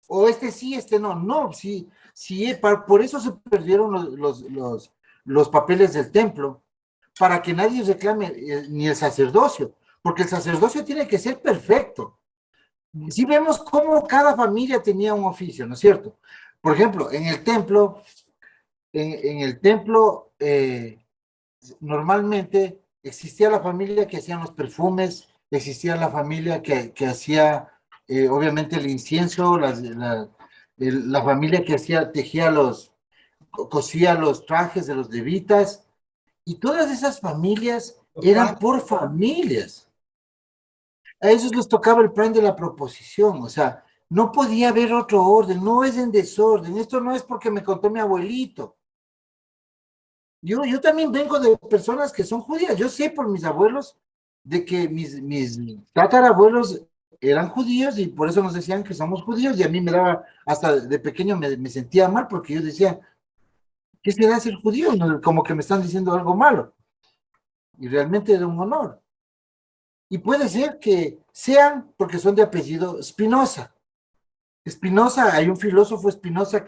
o este sí, este no. No, sí, sí, por eso se perdieron los papeles del templo, para que nadie reclame, ni el sacerdocio, porque el sacerdocio tiene que ser perfecto. Si vemos cómo cada familia tenía un oficio, ¿no es cierto? Por ejemplo, en el templo, normalmente existía la familia que hacían los perfumes, existía la familia que hacía, obviamente, el incienso, la familia que tejía cosía los trajes de los levitas, y todas esas familias Los eran pastores, por familias. A ellos les tocaba el plan de la proposición, o sea, no podía haber otro orden, no es en desorden, esto no es porque me contó mi abuelito. Yo también vengo de personas que son judías, yo sé por mis abuelos de que mis tatarabuelos eran judíos y por eso nos decían que somos judíos y a mí me daba, hasta de pequeño me sentía mal porque yo decía, ¿qué será ser judío? No, como que me están diciendo algo malo y realmente era un honor. Y puede ser que sean porque son de apellido Spinoza. Spinoza, hay un filósofo Spinoza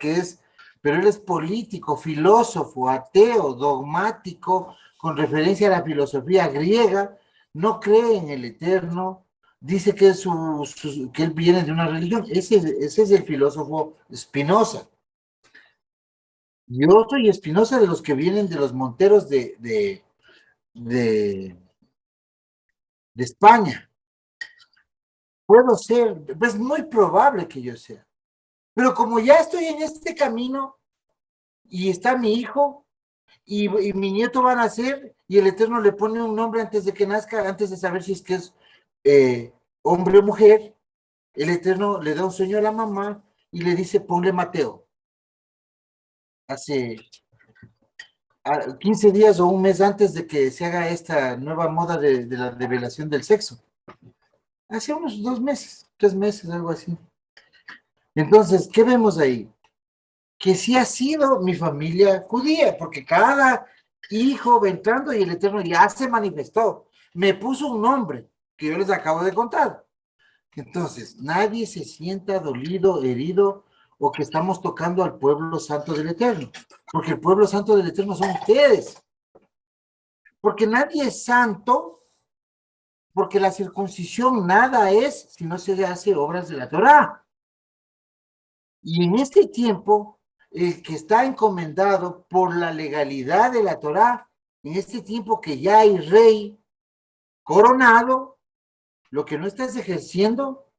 pero él es político, filósofo, ateo, dogmático, con referencia a la filosofía griega, no cree en el eterno, dice que, que él viene de una religión. Ese es el filósofo Spinoza. Yo soy Spinoza de los que vienen de los monteros de, de España. Puedo ser, es muy probable que yo sea. Pero como ya estoy en este camino y está mi hijo y mi nieto va a nacer y el Eterno le pone un nombre antes de que nazca, antes de saber si es que es hombre o mujer, el Eterno le da un sueño a la mamá y le dice, ponle Mateo. Hace 15 días o un mes antes de que se haga esta nueva moda de la revelación del sexo. Hace unos 2 meses, 3 meses, algo así. Entonces, ¿qué vemos ahí? Que sí ha sido mi familia judía, porque cada hijo va entrando y el Eterno ya se manifestó. Me puso un nombre que yo les acabo de contar. Entonces, nadie se sienta dolido, herido, o que estamos tocando al pueblo santo del Eterno, porque el pueblo santo del Eterno son ustedes. Porque nadie es santo, porque la circuncisión nada es si no se hace obras de la Torá. Y en este tiempo, el que está encomendado por la legalidad de la Torá, en este tiempo que ya hay rey coronado, lo que no estás ejerciendo,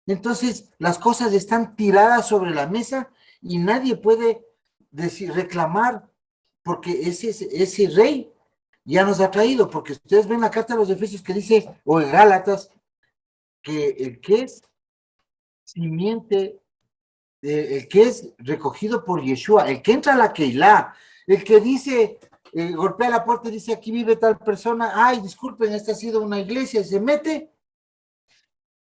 entonces las cosas están tiradas sobre la mesa y nadie puede reclamar porque ese rey ya nos ha traído, porque ustedes ven la carta de los Efesios que dice, o en Gálatas, que el que es simiente el que es recogido por Yeshua, el que entra a la Keilah, el que dice, golpea la puerta y dice, aquí vive tal persona, ay, disculpen, esta ha sido una iglesia, y se mete,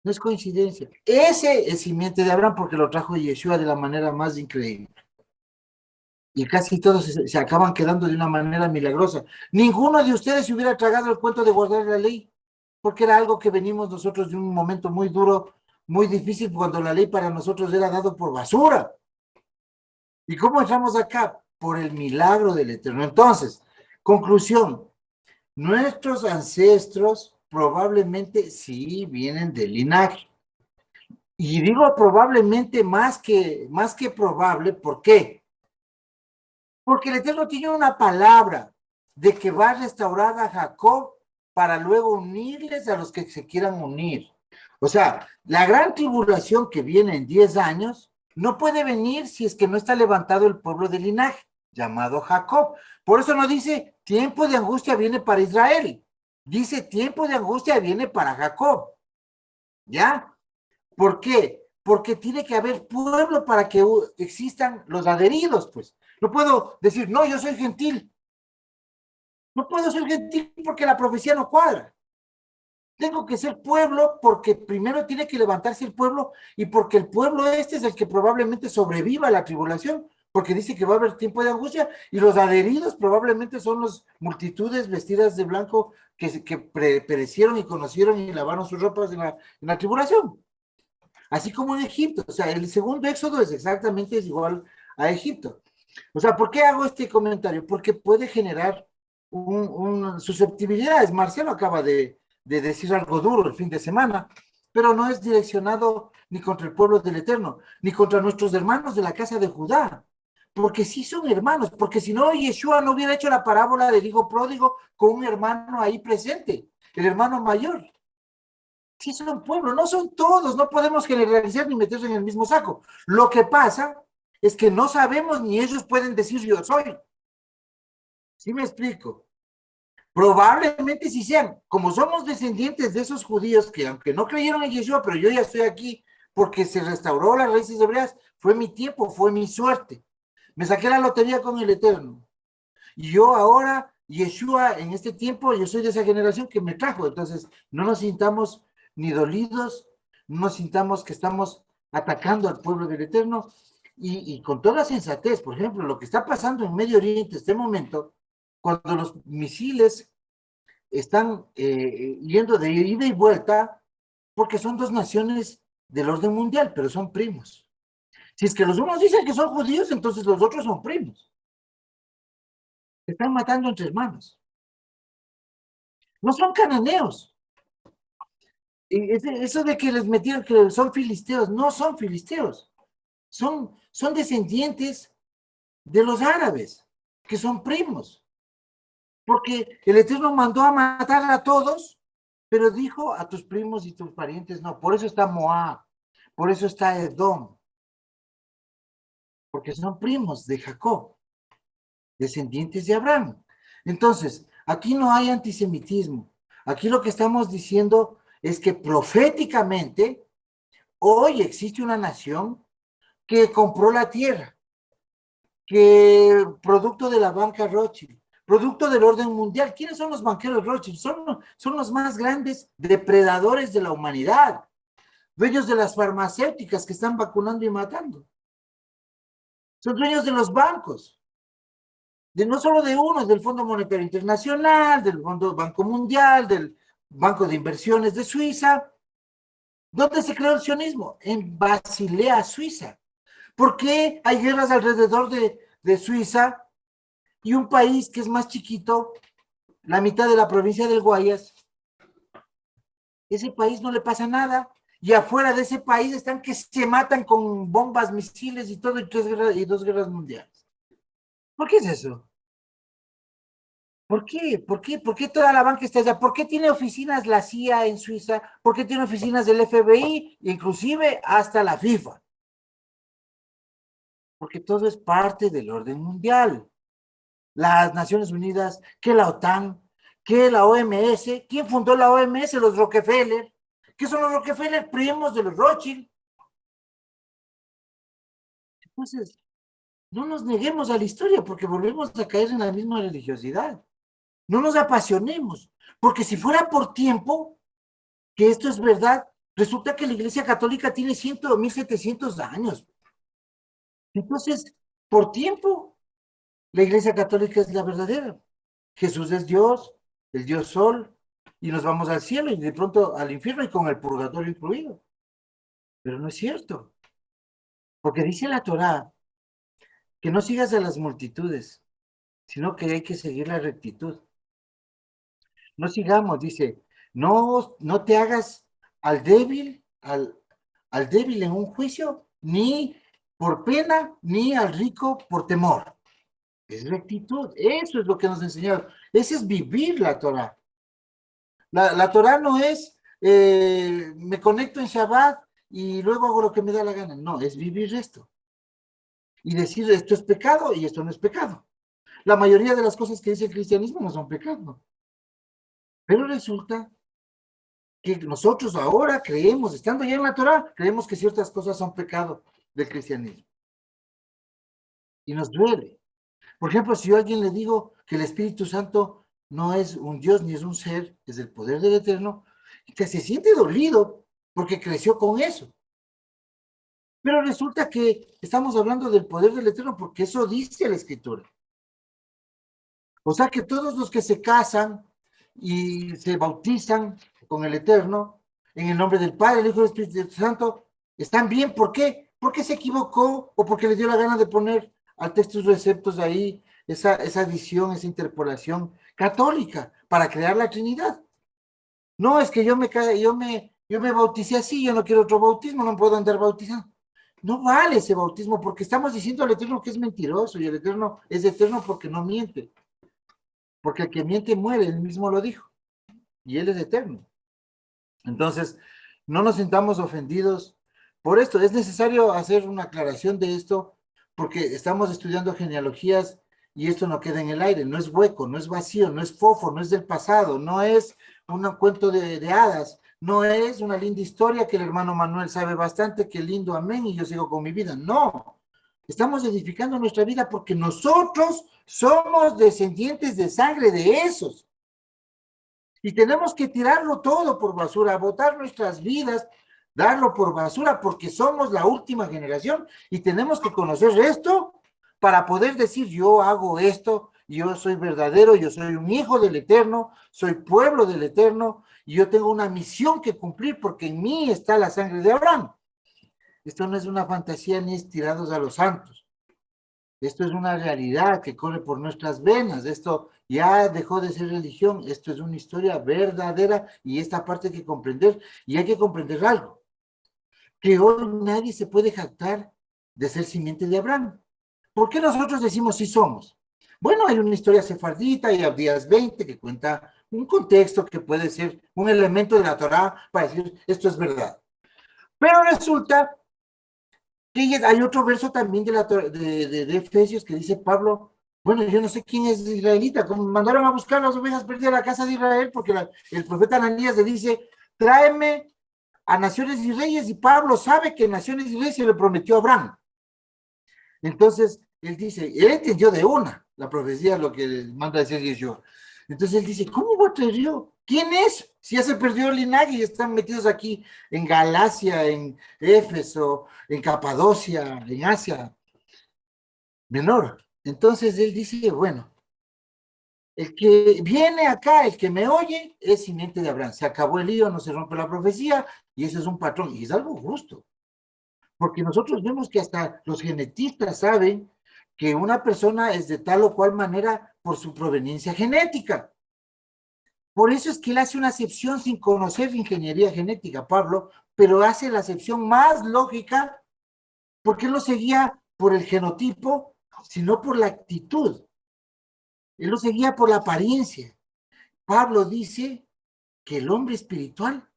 no es coincidencia. Ese es simiente de Abraham porque lo trajo Yeshua de la manera más increíble. Y casi todos se acaban quedando de una manera milagrosa. Ninguno de ustedes se hubiera tragado el cuento de guardar la ley, porque era algo que venimos nosotros de un momento muy duro, muy difícil, cuando la ley para nosotros era dado por basura. ¿Y cómo entramos acá? Por el milagro del Eterno. Entonces, conclusión, nuestros ancestros probablemente sí vienen del linaje. Y digo probablemente más que probable, ¿por qué? Porque el Eterno tiene una palabra de que va a restaurar a Jacob para luego unirles a los que se quieran unir. O sea, la gran tribulación que viene en 10 años no puede venir si es que no está levantado el pueblo del linaje, llamado Jacob. Por eso no dice, tiempo de angustia viene para Israel. Dice, tiempo de angustia viene para Jacob. ¿Ya? ¿Por qué? Porque tiene que haber pueblo para que existan los adheridos, pues. No puedo decir, no, yo soy gentil. No puedo ser gentil porque la profecía no cuadra. Tengo que ser pueblo porque primero tiene que levantarse el pueblo y porque el pueblo este es el que probablemente sobreviva a la tribulación, porque dice que va a haber tiempo de angustia y los adheridos probablemente son las multitudes vestidas de blanco que perecieron y conocieron y lavaron sus ropas en la tribulación. Así como en Egipto. O sea, el segundo éxodo es exactamente igual a Egipto. O sea, ¿por qué hago este comentario? Porque puede generar susceptibilidades. Marcelo acaba de decir algo duro el fin de semana, pero no es direccionado ni contra el pueblo del Eterno, ni contra nuestros hermanos de la casa de Judá, porque sí son hermanos, porque si no, Yeshua no hubiera hecho la parábola del hijo pródigo con un hermano ahí presente, el hermano mayor. Sí son pueblo, no son todos, no podemos generalizar ni meterse en el mismo saco. Lo que pasa es que no sabemos ni ellos pueden decir yo soy. ¿Sí me explico? Probablemente sí sean, como somos descendientes de esos judíos que aunque no creyeron en Yeshua, pero yo ya estoy aquí porque se restauró las raíces hebreas, fue mi tiempo, fue mi suerte. Me saqué la lotería con el Eterno. Y yo ahora, Yeshua, en este tiempo, yo soy de esa generación que me trajo. Entonces, no nos sintamos ni dolidos, no nos sintamos que estamos atacando al pueblo del Eterno. Y con toda sensatez, por ejemplo, lo que está pasando en Medio Oriente este momento, cuando los misiles están yendo de ida y vuelta, porque son dos naciones del orden mundial, pero son primos. Si es que los unos dicen que son judíos, entonces los otros son primos. Se están matando entre hermanos. No son cananeos. Eso de que les metieron que son filisteos, no son filisteos. Son descendientes de los árabes, que son primos. Porque el Eterno mandó a matar a todos, pero dijo a tus primos y tus parientes no. Por eso está Moab, por eso está Edom, porque son primos de Jacob, descendientes de Abraham. Entonces, aquí no hay antisemitismo. Aquí lo que estamos diciendo es que proféticamente hoy existe una nación que compró la tierra, que producto de la banca Rothschild, producto del orden mundial. ¿Quiénes son los banqueros Rothschild? Son los más grandes depredadores de la humanidad, dueños de las farmacéuticas que están vacunando y matando. Son dueños de los bancos, no solo de uno, del Fondo Monetario Internacional, del Banco Mundial, del Banco de Inversiones de Suiza. ¿Dónde se creó el sionismo? En Basilea, Suiza. ¿Por qué hay guerras alrededor de Suiza y un país que es más chiquito, la mitad de la provincia del Guayas? Ese país no le pasa nada. Y afuera de ese país están que se matan con bombas, misiles y todo, y dos guerras mundiales. ¿Por qué es eso? ¿Por qué? ¿Por qué? ¿Por qué toda la banca está allá? ¿Por qué tiene oficinas la CIA en Suiza? ¿Por qué tiene oficinas del FBI? Inclusive hasta la FIFA. Porque todo es parte del orden mundial. Las Naciones Unidas, que la OTAN, que la OMS. ¿Quién fundó la OMS? Los Rockefeller. ¿Qué son los Rockefeller? Primos de los Rothschild. Entonces, no nos neguemos a la historia porque volvemos a caer en la misma religiosidad. No nos apasionemos, porque si fuera por tiempo, que esto es verdad, resulta que la Iglesia Católica tiene 1700 años. Entonces, por tiempo, la Iglesia Católica es la verdadera. Jesús es Dios, el Dios Sol, y nos vamos al cielo y de pronto al infierno y con el purgatorio incluido. Pero no es cierto, porque dice la Torá que no sigas a las multitudes, sino que hay que seguir la rectitud. No sigamos, dice, no te hagas al débil, al débil en un juicio, ni por pena, ni al rico por temor. Es rectitud, eso es lo que nos enseñaron. Ese es vivir la Torah. La Torah no es, me conecto en Shabbat y luego hago lo que me da la gana. No, es vivir esto. Y decir esto es pecado y esto no es pecado. La mayoría de las cosas que dice el cristianismo no son pecado. Pero resulta que nosotros ahora creemos, estando ya en la Torah, creemos que ciertas cosas son pecado del cristianismo. Y nos duele. Por ejemplo, si yo a alguien le digo que el Espíritu Santo no es un Dios ni es un ser, es el poder del Eterno, que se siente dolido porque creció con eso. Pero resulta que estamos hablando del poder del Eterno porque eso dice la Escritura. O sea que todos los que se casan y se bautizan con el Eterno, en el nombre del Padre, del Hijo y del Espíritu Santo, están bien. ¿Por qué? Porque se equivocó o porque le dio la gana de poner al textos receptos ahí esa adición, esa interpolación católica para crear la Trinidad. No, es que yo me bauticé así, yo no quiero otro bautismo, no puedo andar bautizando. No vale ese bautismo porque estamos diciendo al Eterno que es mentiroso y el Eterno es eterno porque no miente. Porque el que miente muere, él mismo lo dijo. Y él es eterno. Entonces, no nos sintamos ofendidos por esto. Es necesario hacer una aclaración de esto porque estamos estudiando genealogías y esto no queda en el aire. No es hueco, no es vacío, no es fofo, no es del pasado, no es un cuento de hadas, no es una linda historia que el hermano Manuel sabe bastante, qué lindo, amén, y yo sigo con mi vida. No, estamos edificando nuestra vida porque nosotros somos descendientes de sangre de esos. Y tenemos que tirarlo todo por basura, botar nuestras vidas, darlo por basura, porque somos la última generación y tenemos que conocer esto para poder decir, yo hago esto, yo soy verdadero, yo soy un hijo del Eterno, soy pueblo del Eterno, y yo tengo una misión que cumplir porque en mí está la sangre de Abraham. Esto no es una fantasía ni es tirados a los santos. Esto es una realidad que corre por nuestras venas. Esto ya dejó de ser religión. Esto es una historia verdadera y esta parte hay que comprender. Y hay que comprender algo. Que hoy nadie se puede jactar de ser simiente de Abraham. ¿Por qué nosotros decimos sí somos? Bueno, hay una historia sefardita y Abdías 20 que cuenta un contexto que puede ser un elemento de la Torá para decir esto es verdad. Pero resulta que hay otro verso también de Efesios que dice Pablo, bueno, yo no sé quién es israelita, como mandaron a buscar las ovejas perdidas a la casa de Israel, porque el profeta Ananías le dice, tráeme a naciones y reyes, y Pablo sabe que naciones y reyes se le prometió a Abraham. Entonces, él dice, él entendió de una la profecía, lo que manda decir Yeshua. Entonces él dice, ¿cómo voy a traer yo? ¿Quién es? Si ya se perdió el linaje y están metidos aquí en Galacia, en Éfeso, en Capadocia, en Asia Menor. Entonces él dice, bueno, el que viene acá, el que me oye, es simiente de Abraham. Se acabó el lío, no se rompe la profecía, y eso es un patrón, y es algo justo. Porque nosotros vemos que hasta los genetistas saben que una persona es de tal o cual manera por su proveniencia genética. Por eso es que él hace una acepción sin conocer ingeniería genética, Pablo, pero hace la acepción más lógica porque él no seguía por el genotipo, sino por la actitud. Él lo seguía por la apariencia. Pablo dice que el hombre espiritual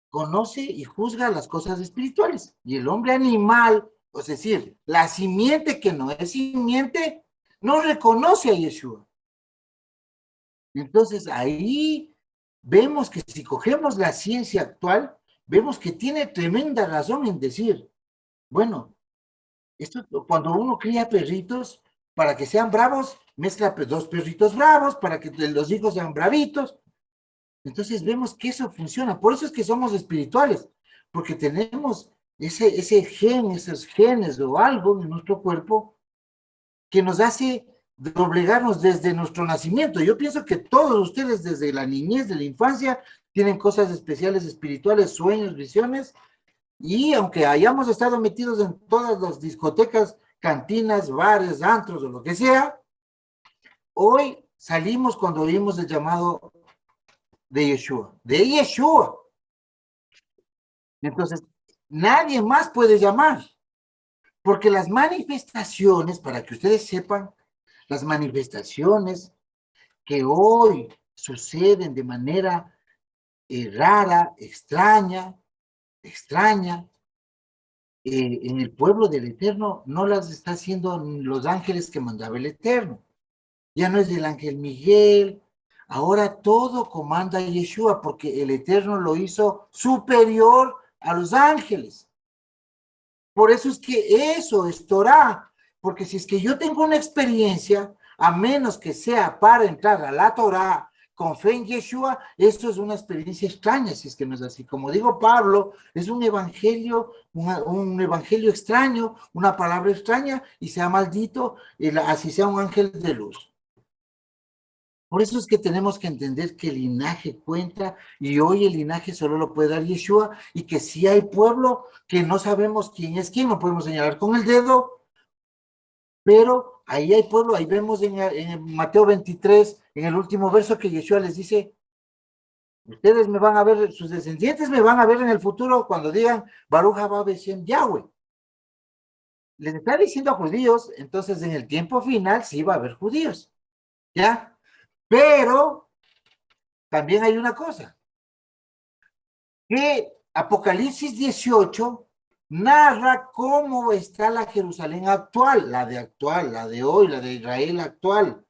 conoce y juzga las cosas espirituales. Y el hombre animal, es decir, la simiente que no es simiente, no reconoce a Yeshua. Entonces ahí vemos que si cogemos la ciencia actual, vemos que tiene tremenda razón en decir, bueno, esto cuando uno cría perritos, para que sean bravos, mezcla dos perritos bravos para que los hijos sean bravitos. Entonces vemos que eso funciona. Por eso es que somos espirituales, porque tenemos ese gen, esos genes o algo en nuestro cuerpo que nos hace doblegarnos desde nuestro nacimiento. Yo pienso que todos ustedes desde la niñez, de la infancia, tienen cosas especiales espirituales, sueños, visiones, y aunque hayamos estado metidos en todas las discotecas, cantinas, bares, antros o lo que sea, hoy salimos cuando oímos el llamado de Yeshua, de Yeshua. Entonces, nadie más puede llamar, porque las manifestaciones, para que ustedes sepan, las manifestaciones que hoy suceden de manera rara, extraña, en el pueblo del Eterno, no las está haciendo los ángeles que mandaba el Eterno. Ya no es el ángel Miguel, ahora todo comanda Yeshua, porque el Eterno lo hizo superior a los ángeles. Por eso es que eso es Torah, porque si es que yo tengo una experiencia, a menos que sea para entrar a la Torá con fe en Yeshua, esto es una experiencia extraña, si es que no es así. Como digo, Pablo, es un evangelio extraño, una palabra extraña, y sea maldito, así sea un ángel de luz. Por eso es que tenemos que entender que el linaje cuenta, y hoy el linaje solo lo puede dar Yeshua, y que si hay pueblo que no sabemos quién es quién, no podemos señalar con el dedo, pero ahí hay pueblo, ahí vemos en Mateo 23, en el último verso, que Yeshua les dice, ustedes me van a ver, sus descendientes me van a ver en el futuro cuando digan, Baruch haba Beshem Yahweh. Les está diciendo a judíos, entonces en el tiempo final sí va a haber judíos, ¿ya? Pero también hay una cosa, que Apocalipsis 18 narra cómo está la Jerusalén actual, la de hoy, la de Israel actual.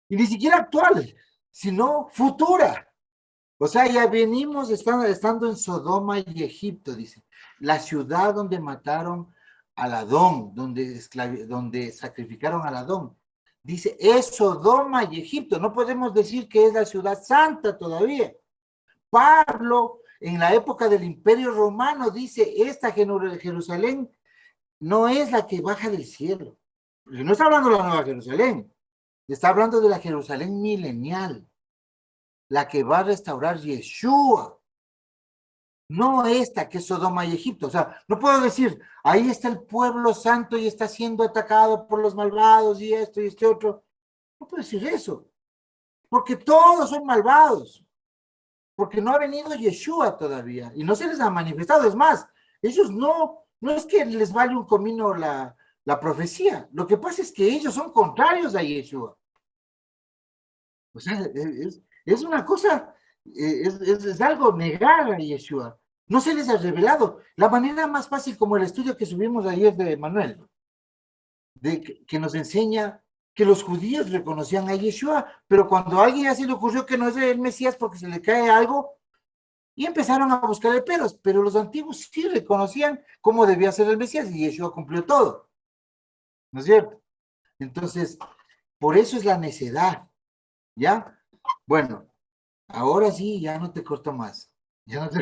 Y ni siquiera actual, sino futura. O sea, ya venimos estando en Sodoma y Egipto, dice. La ciudad donde mataron al Adón, donde sacrificaron al Adón. Dice, es Sodoma y Egipto. No podemos decir que es la ciudad santa todavía. Pablo, en la época del Imperio Romano, dice, esta Jerusalén no es la que baja del cielo. No está hablando de la Nueva Jerusalén. Está hablando de la Jerusalén milenial, la que va a restaurar Yeshua, no esta que es Sodoma y Egipto. O sea, no puedo decir, ahí está el pueblo santo y está siendo atacado por los malvados y esto y este otro. No puedo decir eso, porque todos son malvados, porque no ha venido Yeshua todavía y no se les ha manifestado. Es más, ellos no es que les vale un comino la profecía. Lo que pasa es que ellos son contrarios a Yeshua. O sea, es una cosa, es algo negar a Yeshua. No se les ha revelado. La manera más fácil, como el estudio que subimos ayer de Manuel, que nos enseña que los judíos reconocían a Yeshua, pero cuando a alguien así le ocurrió que no es el Mesías porque se le cae algo, y empezaron a buscarle peros, pero los antiguos sí reconocían cómo debía ser el Mesías, y Yeshua cumplió todo. ¿No es cierto? Entonces, por eso es la necedad. ¿Ya? Bueno, ahora sí, ya no te corto más. Ya no te...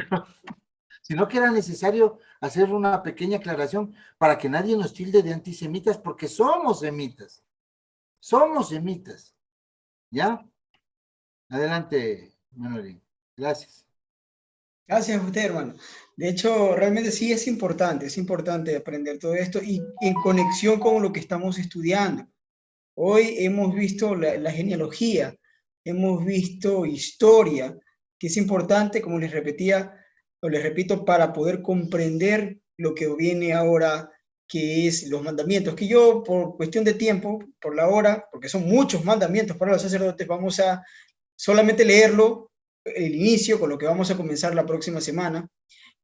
Sino que era necesario hacer una pequeña aclaración para que nadie nos tilde de antisemitas, porque somos semitas. Somos semitas. ¿Ya? Adelante, Manuel. Gracias. Gracias a usted, hermano. De hecho, realmente sí es importante aprender todo esto y en conexión con lo que estamos estudiando. Hoy hemos visto la genealogía, hemos visto historia, que es importante, como les repetía, o les repito, para poder comprender lo que viene ahora, que es los mandamientos, que yo por cuestión de tiempo, por la hora, porque son muchos mandamientos para los sacerdotes, vamos a solamente leerlo, el inicio, con lo que vamos a comenzar la próxima semana.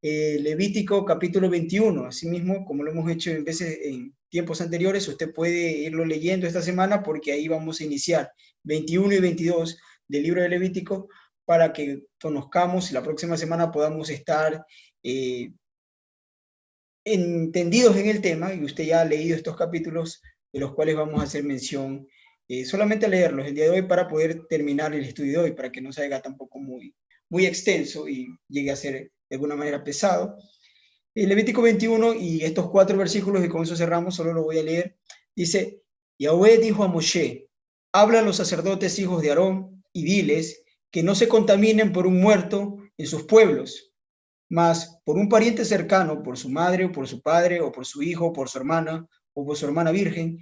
Levítico capítulo 21, asimismo, como lo hemos hecho en tiempos anteriores, usted puede irlo leyendo esta semana porque ahí vamos a iniciar 21 y 22 del libro de Levítico para que conozcamos y la próxima semana podamos estar entendidos en el tema, y usted ya ha leído estos capítulos de los cuales vamos a hacer mención, solamente leerlos el día de hoy para poder terminar el estudio de hoy, para que no se haga tampoco muy extenso y llegue a ser de alguna manera pesado. Levítico 21 y estos 4 versículos, y con eso cerramos, solo lo voy a leer. Dice, Yahweh dijo a Moshe, habla a los sacerdotes hijos de Aarón y diles que no se contaminen por un muerto en sus pueblos, mas por un pariente cercano, por su madre o por su padre o por su hijo o por su hermana o por su hermana virgen,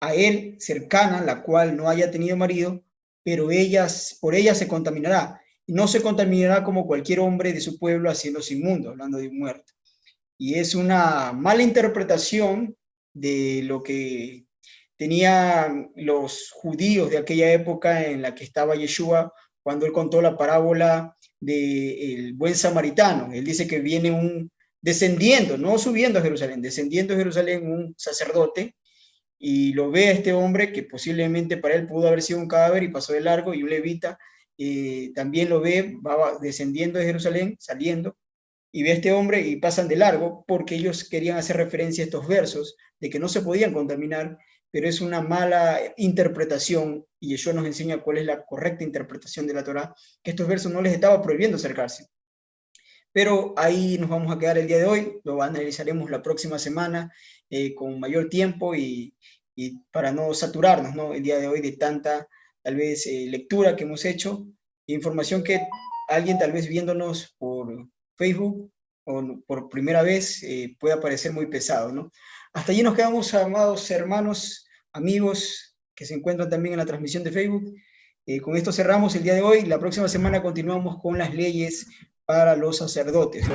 a él cercana, la cual no haya tenido marido, pero por ella se contaminará, y no se contaminará como cualquier hombre de su pueblo haciéndose inmundo, hablando de un muerto. Y es una mala interpretación de lo que tenían los judíos de aquella época en la que estaba Yeshua, cuando él contó la parábola del buen samaritano. Él dice que viene descendiendo, no subiendo a Jerusalén, descendiendo a Jerusalén un sacerdote, y lo ve a este hombre que posiblemente para él pudo haber sido un cadáver y pasó de largo, y un levita también lo ve, va descendiendo de Jerusalén, saliendo, y ve a este hombre y pasan de largo porque ellos querían hacer referencia a estos versos de que no se podían contaminar, pero es una mala interpretación, y Yeshua nos enseña cuál es la correcta interpretación de la Torá, que estos versos no les estaba prohibiendo acercarse. Pero ahí nos vamos a quedar el día de hoy, lo analizaremos la próxima semana con mayor tiempo y para no saturarnos, ¿no?, el día de hoy de tanta, tal vez, lectura que hemos hecho, información que alguien tal vez viéndonos por Facebook o por primera vez pueda parecer muy pesado, ¿no? Hasta allí nos quedamos, amados hermanos, amigos que se encuentran también en la transmisión de Facebook. Con esto cerramos el día de hoy. La próxima semana continuamos con las leyes para los sacerdotes.